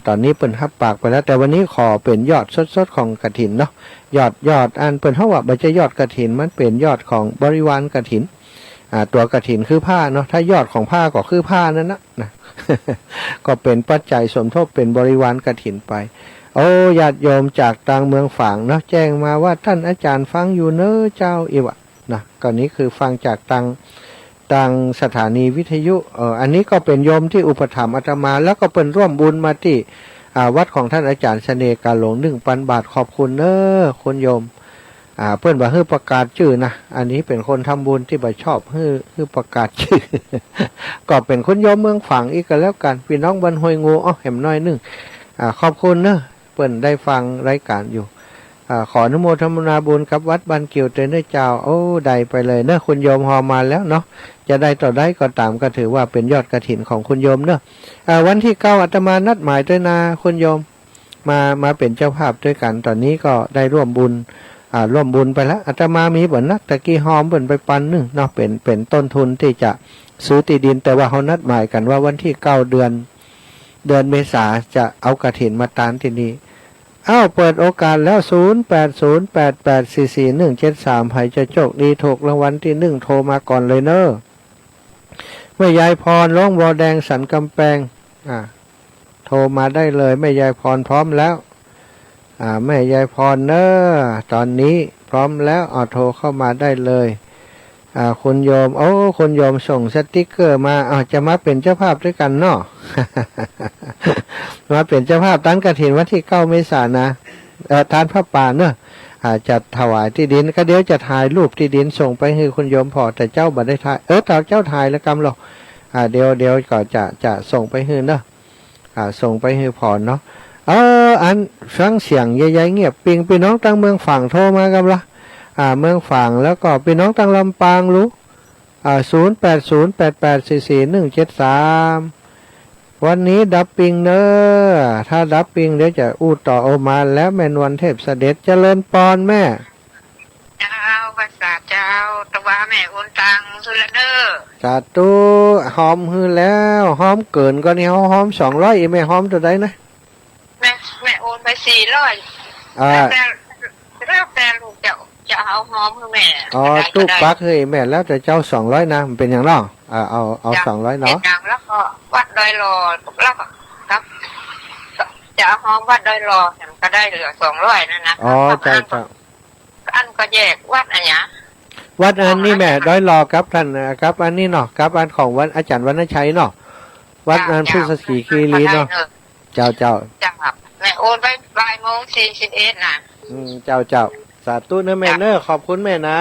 ตอนนี้เปิ้นฮับปากไปแล้วแต่วันนี้ขอเป็นยอดสดๆของกฐินเนาะยอดอันเปิ้นเฮาว่าบ่ใช่ยอดกฐินมันเป็นยอดของบริวารกฐินตัวกฐินคือผ้าเนาะถ้ายอดของผ้าก็คือผ้านั่นนะ ก็เป็นปัจจัยสมทบเป็นบริวารกฐินไปโอ้ญาติโยมจากต่างเมืองฝางเนาะแจ้งมาว่าท่านอาจารย์ฟังอยู่เนอะเจ้าอีวะนะก็นี้คือฟังจากต่างสถานีวิทยุอันนี้ก็เป็นโยมที่อุปถัมภ์อาตมาแล้วก็เป็นร่วมบุญมาที่วัดของท่านอาจารย์เสน่ห์กาหลง1,000 บาทขอบคุณเนอะคุณโยมเพื่อนว่าให้ประกาศชื่อนะอันนี้เป็นคนทำบุญที่บ่ชอบให้ประกาศชื่อ ก็เป็นคนโยมเมืองฝางอีกก็แล้วกันพี่น้องบ้านห้วยงูแหมน้อยนึงขอบคุณเนอะเพื่อนได้ฟังรายการอยู่ขออนุโมทนาบุญกับวัดบ้านเกี่ยวเตยเนเจ้าโอ้ได้ไปเลยเนอะคุณโยมหอมาแล้วเนาะจะได้ต่อได้ก็ตามก็ถือว่าเป็นยอดกฐินของคุณโยมเนอะวันที่9อาตมานัดหมายด้วยนะคุณโยมมาเป็นเจ้าภาพด้วยกันตอนนี้ก็ได้ร่วมบุญไปแล้วอาตมามีบ่นักตะกี้หอมเบิ่นไปปันนึงเนาะเป็นต้นทุนที่จะซื้อที่ดินแต่ว่าเขานัดหมายกันว่าวันที่9เดือนเมษาจะเอากฐินมาตานที่นี่เปิดโอกาสแล้ว0808844173ใครจะโชคดีถูกรางวัลที่1โทรมาก่อนเลยเนอะแม่ยายพรร้องวอแดงสันกำแพงโทรมาได้เลยแม่ยายพรพร้อมแล้วแม่ยายพรเนอะตอนนี้พร้อมแล้วโทรเข้ามาได้เลยคุณโยมคุณโยมส่งสติ๊กเกอร์มาจะมาเป็นเจ้าภาพด้วยกันเนาะ มาเป็นเจ้าภาพตั้งกฐินวันที่9เมษายนนะทานพระป่าเนอะจัดถวายที่ดินก็เดี๋ยวจะถ่ายรูปที่ดินส่งไปให้คุณโยมพอแต่เจ้าบัดได้ถ่ายแต่เจ้าถ่ายแล้วกำหรอกเดี๋ยวก็จะส่งไปให้เนอะส่งไปให้พอเนาะอันฟังเสียงใหญ่ๆเงียบปิงพี่น้องตั้งเมืองฝั่งโทรมากันละเมืองฝั่งแล้วก็พี่น้องตั้งลำปางรู้0808844173วันนี้ดับปิงเนอะถ้าดับปิงเดี๋ยวจะอู้ต่อออกมาแล้วแม่นวลเทพเสด็จเจริญปอนแม่เจ้าภาษาเจ้าตะวาแม่โอนตังสุรเนอสาธุหอมฮือแล้วหอมเกินก็นี่หอม200อีแม่หอมตัวใดนะแม่โอนไป400แล้วแต่ลูกจะเอาหอมคือแม่ตู้ปักเฮ้ยแม่แล้วแต่เจ้า200นะมันเป็นอย่างเนาะเอา200เนาะแล้วก็วัดดอยรอแล้วก็ครับจะเอาหอมวัดดอยรอก็ได้เหลือ200นั่นนะเจ้าอันก็แยกวัดอันเนี้ยวัดอันนี้แม่ดอยรอครับท่านครับอันนี้เนาะครับอันของวัดอาจารย์วรรณชัยเนาะวัดอันพุทธศรีคีรีเนาะเจ้าแม่โอนไป13:41นะเจ้าสาธุนะแม่เนอะขอบคุณแม่นะ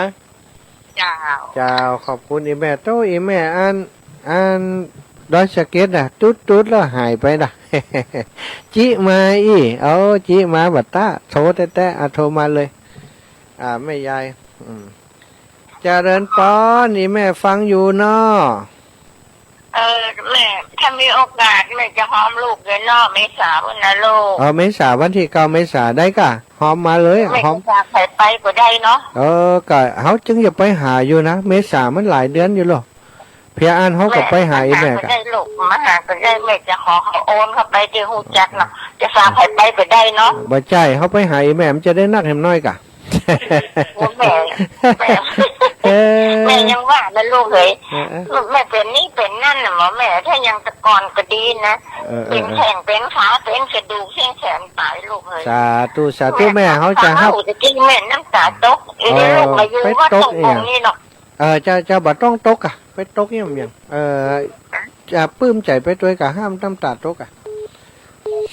เจ้าขอบคุณอีแม่โตอีแม่อันดอยสะเก็ดตุ๊ดแล้วหายไปนะ จิมาจิมาบัตตาโทรแต่โทรมาเลยแม่ยายเจริญปอนนี่แม่ฟังอยู่เนาะแม่ถ้ามีโอกาสแม่จะหอมลูกเลยเนาะเมษาวันนะลูกเมษาวันที่9เมษาได้กะหอมมาเลยหอมจากไปก็ได้เนาะก็เขาจึงจะไปหาอยู่นะเมษามันหลายเดือนอยู่หรอเพียอันเขาก็ไปหาอีแม่ก็ได้ลูกมาหาก็ได้แม่จะขอเขาโอนเข้าไปที่หูจักเนาะจะฝากไปก็ได้เนาะบ่ใจเขาไปหาอีแม่มันจะได้นักแหมน้อยกะ เออ แม่ยังว่าแล้วลูกเฮ้ย เออ แม่เป็นนี่เป็นนั่นน่ะหมอแม่ถ้ายังตะกอนก็ดีนะ เออ เป็นแข้งเป็นขาเป็นกระดูกเส้นแขนตายลูกเฮ้ย สาธุสาธุแม่เขาจะฮับ จะกินแม่น้ำตาตกอีลูกมาอยู่ว่าตกตรงนี้หรอก จะบ่ต้องตกอ่ะไปตกยังยังจะปลื้มใจไปด้วยกับห้ามน้ำตาตกอ่ะ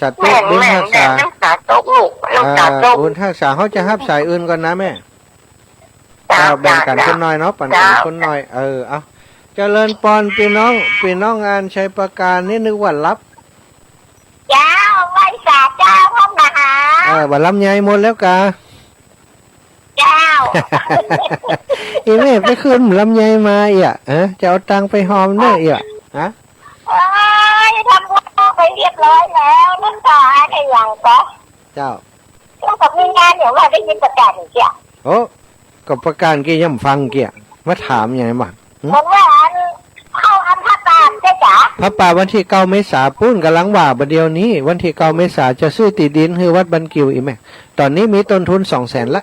สัตว์ แม่ บุญ แม่ ทัก แม่ ษา น้ำตาตกลูกน้ำตาตก บุญทักษาเขาจะฮับสายอื่นก่อนนะแม่ จ้า แบ่งกันคนน้อยเนาะปันกันคนน้อยเอาเจริญปอนพี่น้องงานชัยประการนี่นึกว่ารับ เจ้าไว้สาเจ้าพ่อมหา บ่ลำไยหมดแล้วกา เจ้า อีแม่ไปขึ้นลำไยมาจะเอาตังค์ไปหอมเนื้อฮะ เอ้ยทำบุญไปเรียบร้อยแล้วน้ำตาอะไรอย่างก็ เจ้า ต้องกับมีงานเดี๋ยวว่าได้ยินประกาศอีกจ้ะ โอ้กับประการกี่ย่ำฟังเกี่ยมาถามยังไงบ้าง ผมว่าเข้าอันพัตตามใช่จ๋า พระป่าวันที่9 เมษาปุ้นกำลังว่าประเดี๋ยวนี้วันที่9 เมษาจะซื้อตีดินคือวัดบันกิวอีแม่ตอนนี้มีต้นทุน200,000ละ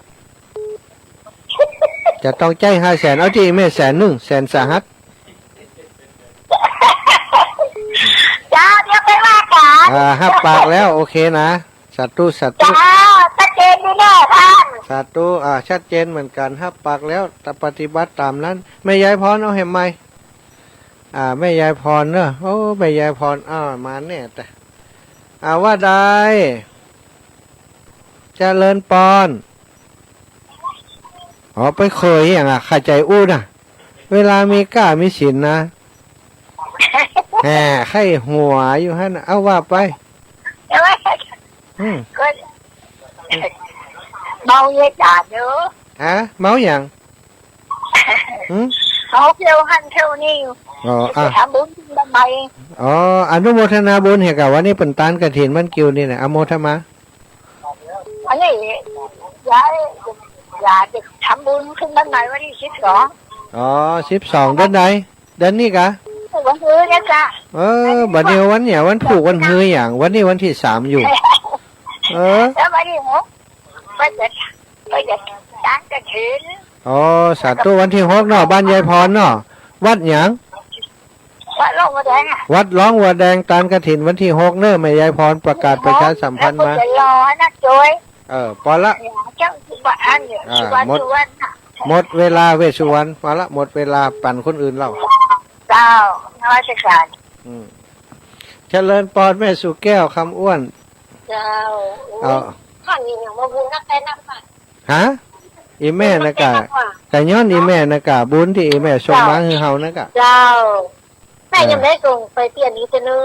จะต้องใจ500,000เอาที่แม่100,000 100,000สาหัส จ้าเดี๋ยวไปว่ากัน ฮับปากแล้วโอเคนะสัตว์สัตว์ จ้าชัดเจนดีแน่ท่าน สัตว์ชัดเจนเหมือนกันฮับปากแล้วแต่ปฏิบัติตามนั้นแม่ยายพรเอาเห็นไหมแม่ยายพรเนอะโอ้แม่ยายพรมาแน่แต่ว่าได้เจริญปอนไปเคยอย่างข้าใจอู้น่ะเวลามีก้ามีสินนะแหมไข้หัวอยู่ฮะนะเอาว่าไป เดี๋ยวก็เมาเยอะจ้าเด้อ เมาอย่าง เขาเที่ยวหันเที่ยวนี่ทำบุญทำไม อนุโมทนาบุญเหตุกับว่านี่เป็นตานกระถินมันกิวนี่นะอโมทมา อันนี้ยายจะทำบุญขึ้นบ้านไหนวันที่12 เดือนใดเดือนนี้กะ วันนี้นะจ๊ะ บัดเดียววันเนี่ยวันผูกวันเฮืออย่างวันนี้วันที่3อยู่แล้ววันที่6ไปจะตั้งกระถิน สาธุวันที่6เนาะบ้านยายพรเนาะวัดหยัง วัดลงมาแดง วัดร้องวัดแดงตานกระถินวันที่6เนอะแม่ยายพรประกาศประชาสัมพันธ์มา รอนะจอย พอละ เจ้าสุวรรณเนี่ยสุวรรณ หมดเวลาเวชสุวรรณมาละหมดเวลาปั่นคนอื่นเล่า เจ้านวัตกรรม เจริญปอนแม่สุแก้วคำอ้วน เจ้าท่านนี่อย่างมาบุญนักแต่นักค่ะ ฮะอีแม่นะกะแต่ย้อนอีแม่นะกะบุญที่อีแม่ส่งมาคือเฮานะกะ เจ้าแม่ยังไม่ส่งไปเปลี่ยนนี้จะเนอ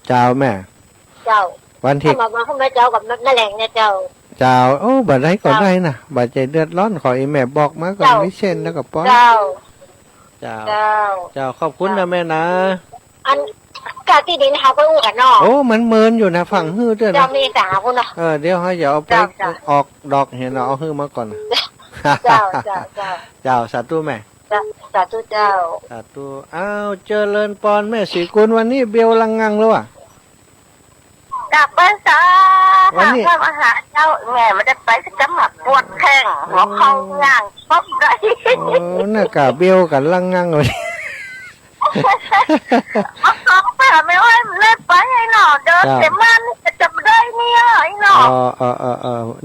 เจ้าแม่ เจ้า วันที่ มาคุณแม่เจ้ากับแม่แหล่งเนี่ยเจ้า เจ้าบัดได้ก็ได้นะบัดใจเดือดร้อนขออีแม่บอกมาก่อนไม่เช่นแล้วก็ป้อน เจ้า เจ้าขอบคุณนะแม่นะ อันกาที่ดินเขาก็อู้กันเนาะ มันเมินอยู่นะฝั่งฮื้อด้วยนะ เจ้ามีสาคุณเนาะ เดี๋ยวให้อย่าเอาไปออกดอกเห็นเอาฮื้อมาก่อน เจ้า เจ้าสาธุแม่ สาธุเจ้า สาธุเจริญปอนแม่ศรีกุลวันนี้เบลลังงังแล้วอ่ะ กลับไปซะพระมหาเจ้าแม่ไม่ได้ไปจะมาปวดแข้งหัวเข่าย่างป๊อบได้ น่ากะเบลกันลังงังเลย เอาไปไม่ว่าเล่นไปไอ้หนอเดินแต่มันจะไม่ได้เนี่ยไอ้หนอ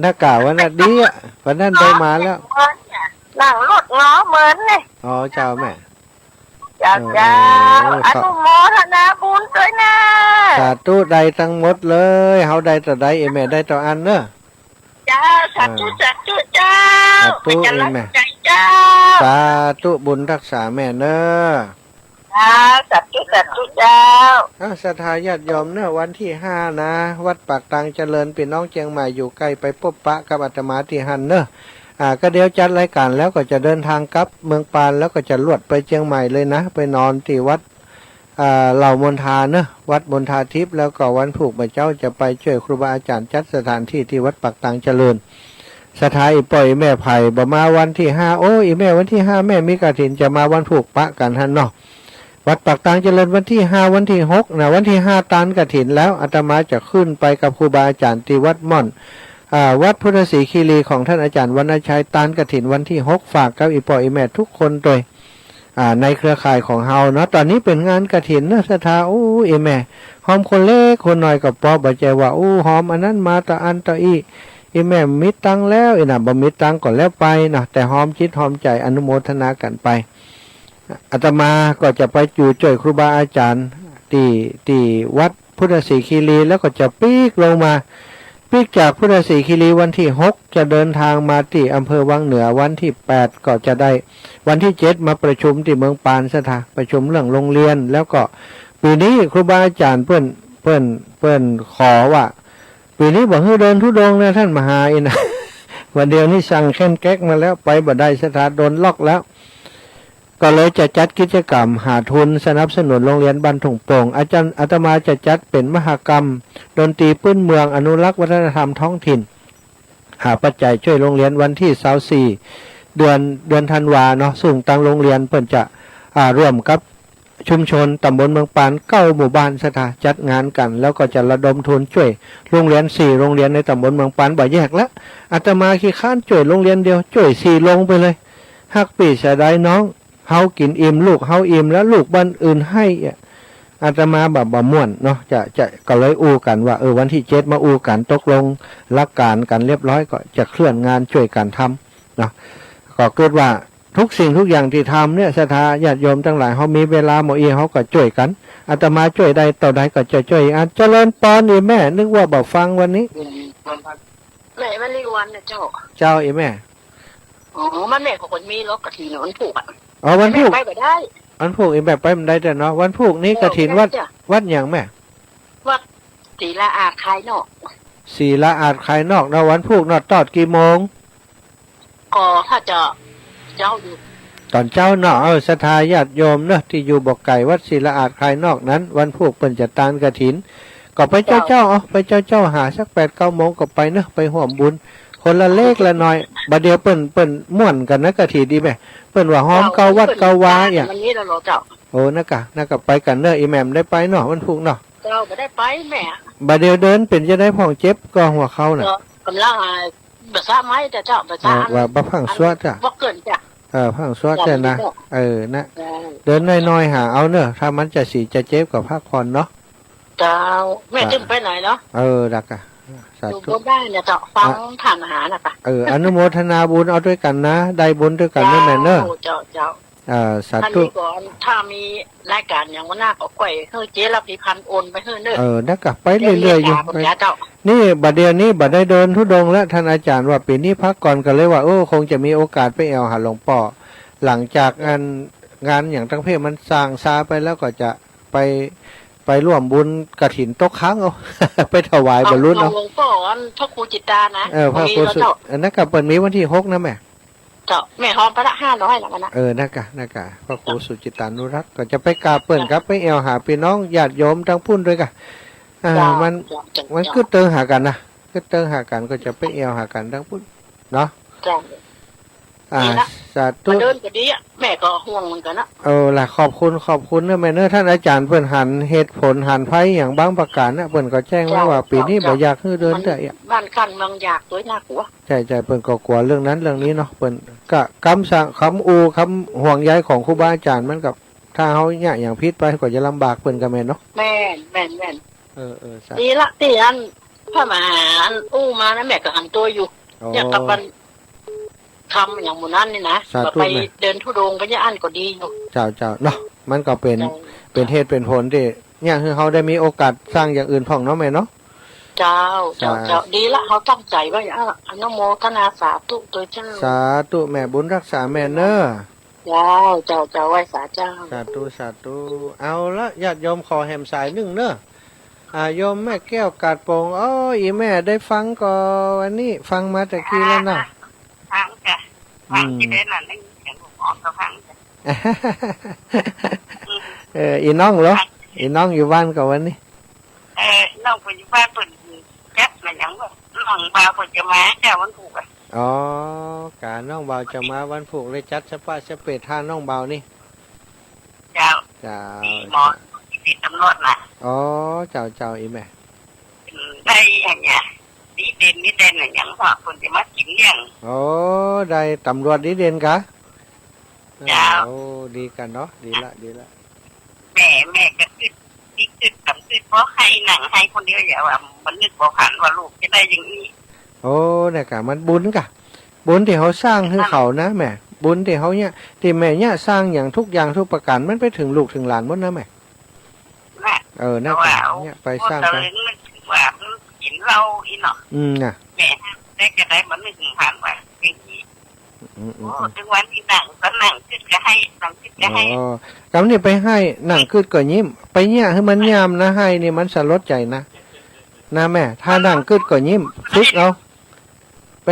น่ากะวันนั้นดีอ่ะวันนั้นได้มาแล้ว หลังรถง้อเหมือนเลย เจ้าแม่ เจ้าอนุโมทนาบุญด้วยนะ สาธุใดทั้งหมดเลยเฮาได้ต่อใดแม่ได้ต่ออันเนอะ เจ้าสาธุเจ้าใจเจ้า สาธุบุญรักษาแม่เนอะสาธุเจ้าศรัทธาญาติโยมเนอะวันที่5นะวัดปากตังเจริญพี่น้องเชียงใหม่อยู่ใกล้ไปพบปะกับอาตมาที่หันเนอะก็เดี๋ยวจัดรายการแล้วก็จะเดินทางกลับเมืองปานแล้วก็จะลวดไปเชียงใหม่เลยนะไปนอนที่วัดเหล่ามณฑาเนอะวัดมณฑาทิพย์แล้วก็วันผูกพระเจ้าจะไปช่วยครูบาอาจารย์จัดสถานที่ที่วัดปากตังเจริญสถานอีปล่อยแม่ไผ่บ่มาวันที่5อีแม่วันที่5แม่มีกฐินจะมาวันผูกปะกันหันเนาะวัดปากตังเจริญวันที่5วันที่6นะวันที่5ตานกฐินแล้วอาตมาจะขึ้นไปกับครูบาอาจารย์ที่วัดม่อน วัดพุทธศรีคีรีของท่านอาจารย์วรรณชัยตานกฐินวันที่6ฝากกับอีปออีแม่ทุกคนโดยในเครือข่ายของเฮาเนาะตอนนี้เป็นงานกฐินนะสถาโอ้อีแม่หอมคนเล็กคนน้อยกับปอบ่ใจว่าโอ้หอมอันนั้นมาตะอันตะอีแม่มิตรตังแล้วน่ะบ่มิตรตังก่อนแล้วไปนะแต่หอมจิตหอมใจอนุโมทนากันไปอาตมาก็จะไปอยู่ช่วยครูบาอาจารย์ที่วัดพุทธศรีคีรีแล้วก็จะปีกลงมาปีกจากพุทธศรีคีรีวันที่6จะเดินทางมาที่อำเภอวังเหนือวันที่8ก็จะได้วันที่7มาประชุมที่เมืองปานสถาประชุมเรื่องโรงเรียนแล้วก็ปีนี้ครูบาอาจารย์เพิ่นขอว่าปีนี้บอกให้เดินทุดงนะท่านมหาอินะ วันเดียวนี้สั่งแค้นแก๊กมาแล้วไปบ่ได้สถาโดนล็อกแล้วก็เลยจะจัดกิจกรรมหาทุนสนับสนุนโรงเรียนบ้านถุงโป่งอาตมาจะจัดเป็นมหกรรมดนตรีพื้นเมืองอนุรักษ์วัฒนธรรมท้องถิ่นหาปัจจัยช่วยโรงเรียนวันที่24เดือนธันวาเนาะซึ่งทางโรงเรียนเพิ่นจะร่วมกับชุมชนตำบลเมืองปาน9หมู่บ้านสถาจัดงานกันแล้วก็จะระดมทุนช่วยโรงเรียน4โรงเรียนในตำบลเมืองปานบ่แยกแล้วอาตมาขี้ค้านช่วยโรงเรียนเดียวช่วย4ลงไปเลยฮักปีเสียดายน้องเฮากินอิ่มลูกเฮาอิ่มแล้วลูกบ้านอื่นให้อาตมาแบบบ่ม่วนเนาะจะก็เลยอู้กันว่าวันที่7มาอู้กันตกลงหลักการกันเรียบร้อยก็จะเคลื่อนงานช่วยกันทำเนาะก็เกิดว่าทุกสิ่งทุกอย่างที่ทำเนี่ยศรัทธาญาติโยมทั้งหลายเฮามีเวลาหมออีเฮาก็ช่วยกันอาตมาช่วยได้ต่อใดก็จะช่วยเจริญปอนอีแม่นึกว่าบ่ฟังวันนี้แม่มันนี่วันนะเจ้าอีแม่มันแม่ของคนมีรถกระถิ่นมันผูกวันผูกไปก็ได้วันผูกอีแบบไปมันได้แต่เนาะวันผูกนี้กฐินวัดอย่างแม่วัดศรีละอาดคายนอกศรีละอาดคายนอกนะวันผูกนอดตอดกี่โมงก็ถ้าจะเจ้าอยู่ตอนเจ้าเนาะศรัทธาญาติโยมเนาะที่อยู่บอกไก่วัดศรีละอาดคายนอกนั้นวันผูกเปิ้นจะตานกฐินก็ไปเจ้าไปเจ้าหาสัก8-9 โมงก็ไปเนาะไปร่วมบุญคนละเล็กละน้อยบัดเดียวเปิ้นม่วนกันนะกฐินดีแม่เปิ้นว่าหอมเกาวัดเกาวาอย่างนี้เราเจ้าโอ้นักไปกันเนอะอีแหม่มได้ไปเนาะวันพุกเนาะเจ้าไม่ได้ไปแม่บัดเดียวเดินเป็นจะได้พ่องเจ็บก็หัวเข่าน่ะกำลังภาษาไม้แต่เจ้าภาษาว่าบ่พังสวดจ้ะบ่เกินจ้ะพังสวดแต่นะนะเดินน้อยๆหาเอาเนอะถ้ามันจะสีจะเจ็บกับพักผ่อนเนาะเจ้าแม่จึงไปไหนเนาะดักอ่ะสาธุได้เนี่ยเจ้าฟังทานอาหารน่ะค่ะอนุโมทนาบุญเอาด้วยกันนะได้บุญด้วยกันแม่เนอะเจ้าสาธุก่อนถ้ามีรายการอย่างว่าหน้าก็ก่อยเฮ้ยเจ๊รับพิพันธ์โอนไปเฮ้ยเด้อนักกะไปเรื่อยๆอยู่นี่บัดเดียวนี้บัดได้เดินทุดงแล้วท่านอาจารย์ว่าปีนี้พักก่อนกันเลยว่าคงจะมีโอกาสไปแอวหาหลวงพ่อหลังจากงานอย่างทั้งเพศมันสร้างซาไปแล้วก็จะไปร่วมบุญกฐินตกค้างไปถวายบรรลุหลวงพ่อพระครูจิตตานะพระครูสุดนักกะเปิดมีวันที่6นะแม่แม่หอมพระ500แล้วกันนะนักกะพระครูสุจิตานุรักษ์ก็จะไปกราบเปิ้นครับไปแอวหาพี่น้องญาติโยมทั้งพุ่นด้วยกันมันก็เติงหากันนะก็เติงหากันก็จะไปแอวหากันทั้งพุ่นเนาะสาธุเดินก็ดีแม่ก็ห่วงเหมือนกันนะล่ะขอบคุณนะแม่เนอะท่านอาจารย์เปิ้นหันเหตุผลหันไผอย่างบางประการนะเปิ้นก็แจ้งว่าปีนี้บ่อยากให้เดินแต่บ้านกันเมืองอยากด้วยน่ากลัวใช่เปิ้นก็กลัวเรื่องนั้นเรื่องนี้เนาะเปิ้นก็คำสั่งคำห่วงใยของครูบาอาจารย์มันกับถ้าเฮาเนี่ยอย่างพิษไปก็จะลำบากเปิ้นก็แม่นเนาะแม่นดีละที่อันพระมหามานะแม่ก็หันตัวอยู่อยากกับมันทำอย่างหมู่นั้นนี่นะไปเดินทุดงไปเนี่ยอันก็ดีอยู่เจ้าเนาะมันก็เป็นเหตุเป็นผลที่เนี่ยคือเขาได้มีโอกาสสร้างอย่างอื่นพ่องเนาะแม่เนาะเจ้าดีละเขาตั้งใจว่าอย่างอนุโมทนาสาธุตัวเจ้าสาธุแม่บุญรักษาแม่เนอะเจ้าไหว้สาเจ้าสาธุเอาละญาติโยมขอแหมสายนึงเนอะโยมแม่แก้วกาดโป่งอีแม่ได้ฟังก่อนวันนี้ฟังมาแต่กี้แล้วเนาะฟังจ้ะฟังที่ได้นั่นได้เสียงหมอกก็ฟังอีน้องเหรออีน้องอยู่บ้านกับวันนี้น้องอยู่บ้านเปิดจัดมาอย่างว่าน้องบ่าวเปิดจะมาแต่วันผูกการน้องบ่าวจะมาวันผูกเลยจัดสปาสเปดท่าน้องบ่าวนี่เจ้าหมอติดตำรวจนะเจ้าอีแม่ได้อย่างเงี้ยดีใจ เด่นอย่างว่าคนจะมากินเลี้ยงโอ้ได้ตำรวจดีเด่นกะโอ้ดีกันเนาะดีละแม่ก็คือเพราะให้หนังให้คนเดียวอย่าว่ามันนึกบ่ผ่านว่าลูกจะได้อย่างนี้โอ้เนี่ยกะมันบุญกะบุญที่เขาสร้างให้เขานะแม่บุญที่เขาเนี่ยที่แม่เนี่ยสร้างอย่างทุกอย่างทุกประการมันไปถึงลูกถึงหลานหมดนะแม่น่ากะเนี่ยไปสร้างกันว่ากินเราอีเนาะน่ะแม่ได้ก็ได้มันนึกผ่านว่าอย่างนี้ถึงวันที่หนังก็หนังขึ้นก็ให้หนังขึ้นก็ให้กำนี่ไปให้หนังขึ้นก็ยิ้มไปเนี่ยให้มันยามนะให้นี่มันสลดใจนะแม่ถ้าหนังขึ้นก็ยิ้มฝึกเอาไป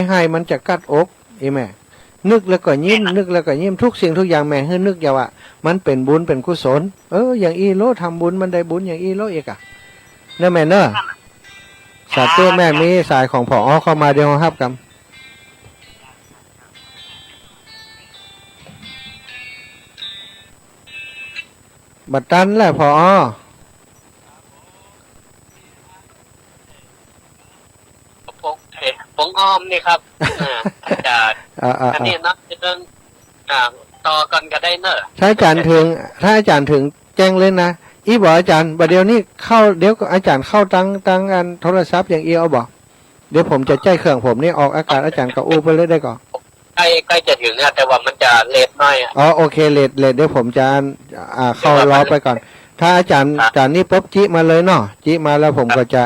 ให้มันจะกัดอกอีแม่นึกแล้วก็ยิ้มนึกแล้วก็ยิ้มทุกสิ่งทุกอย่างแม่ให้นึกอย่าว่ามันเป็นบุญเป็นกุศลอย่างอีโลทำบุญมันได้บุญอย่างอีโลเอกอะเนอะแม่เนอะสาธุแม่มีสายของผอเข้ามาเดี๋ยวครับกำบัดตันแหละผอผงอ้อมนี่ครับอาจารย์อันนี้นับจะเดินต่อกันก็ได้เนอะถ้าอาจารย์ถึงแจ้งเลยนะอีบอกอาจารย์บัดเดี๋ยวนี้เข้าเดี๋ยวอาจารย์เข้าตั้งอันโทรศัพท์อย่างเอียวบอกเดี๋ยวผมจะใจเครื่องผมนี่ออกอากาศอาจารย์ก็อู้ไปเลยได้ก่อนใกล้จะถึงนะแต่ว่ามันจะเลทหน่อยโอเคเลทเดี๋ยวผมจะเข้ารอไปก่อนถ้าอาจารย์นี่ปุ๊บจิมาเลยเนาะจิมาแล้วผมก็จะ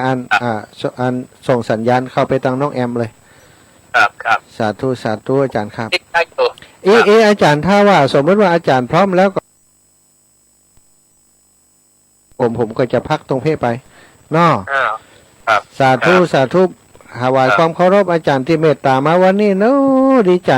ส่งสัญญาณเข้าไปทางน้องแอมเลยครับสาธุอาจารย์ครับอาจารย์ถ้าว่าสมมติว่าอาจารย์พร้อมแล้วก็ผมก็จะพักตรงเพศไปเนาะสาธุถวายความเคารพอาจารย์ที่เมตตามาวันนี้เนาะดีใจ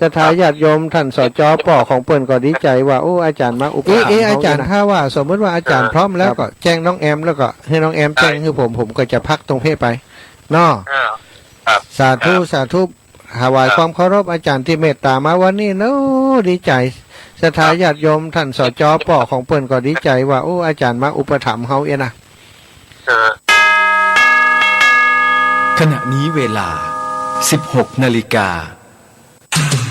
ศรัทธาญาติโยมท่านสจป่อของเปิ้นก็ดีใจว่าอาจารย์มาอุปถัมภ์อาจารย์ถ้าว่าสมมติว่าอาจารย์พร้อมแล้วก็แจ้งน้องแอมแล้วก็ให้น้องแอมแจ้งคือผมก็จะพักตรงเพศไปเนาะสาธุถวายความเคารพอาจารย์ที่เมตตามาวันนี้เนาะดีใจศรัทธาญาติโยมท่านสจป่อของเปิ้นก็ดีใจว่าอาจารย์มาอุปถัมภ์เฮานะขณะนี้เวลา 16 นาฬิกา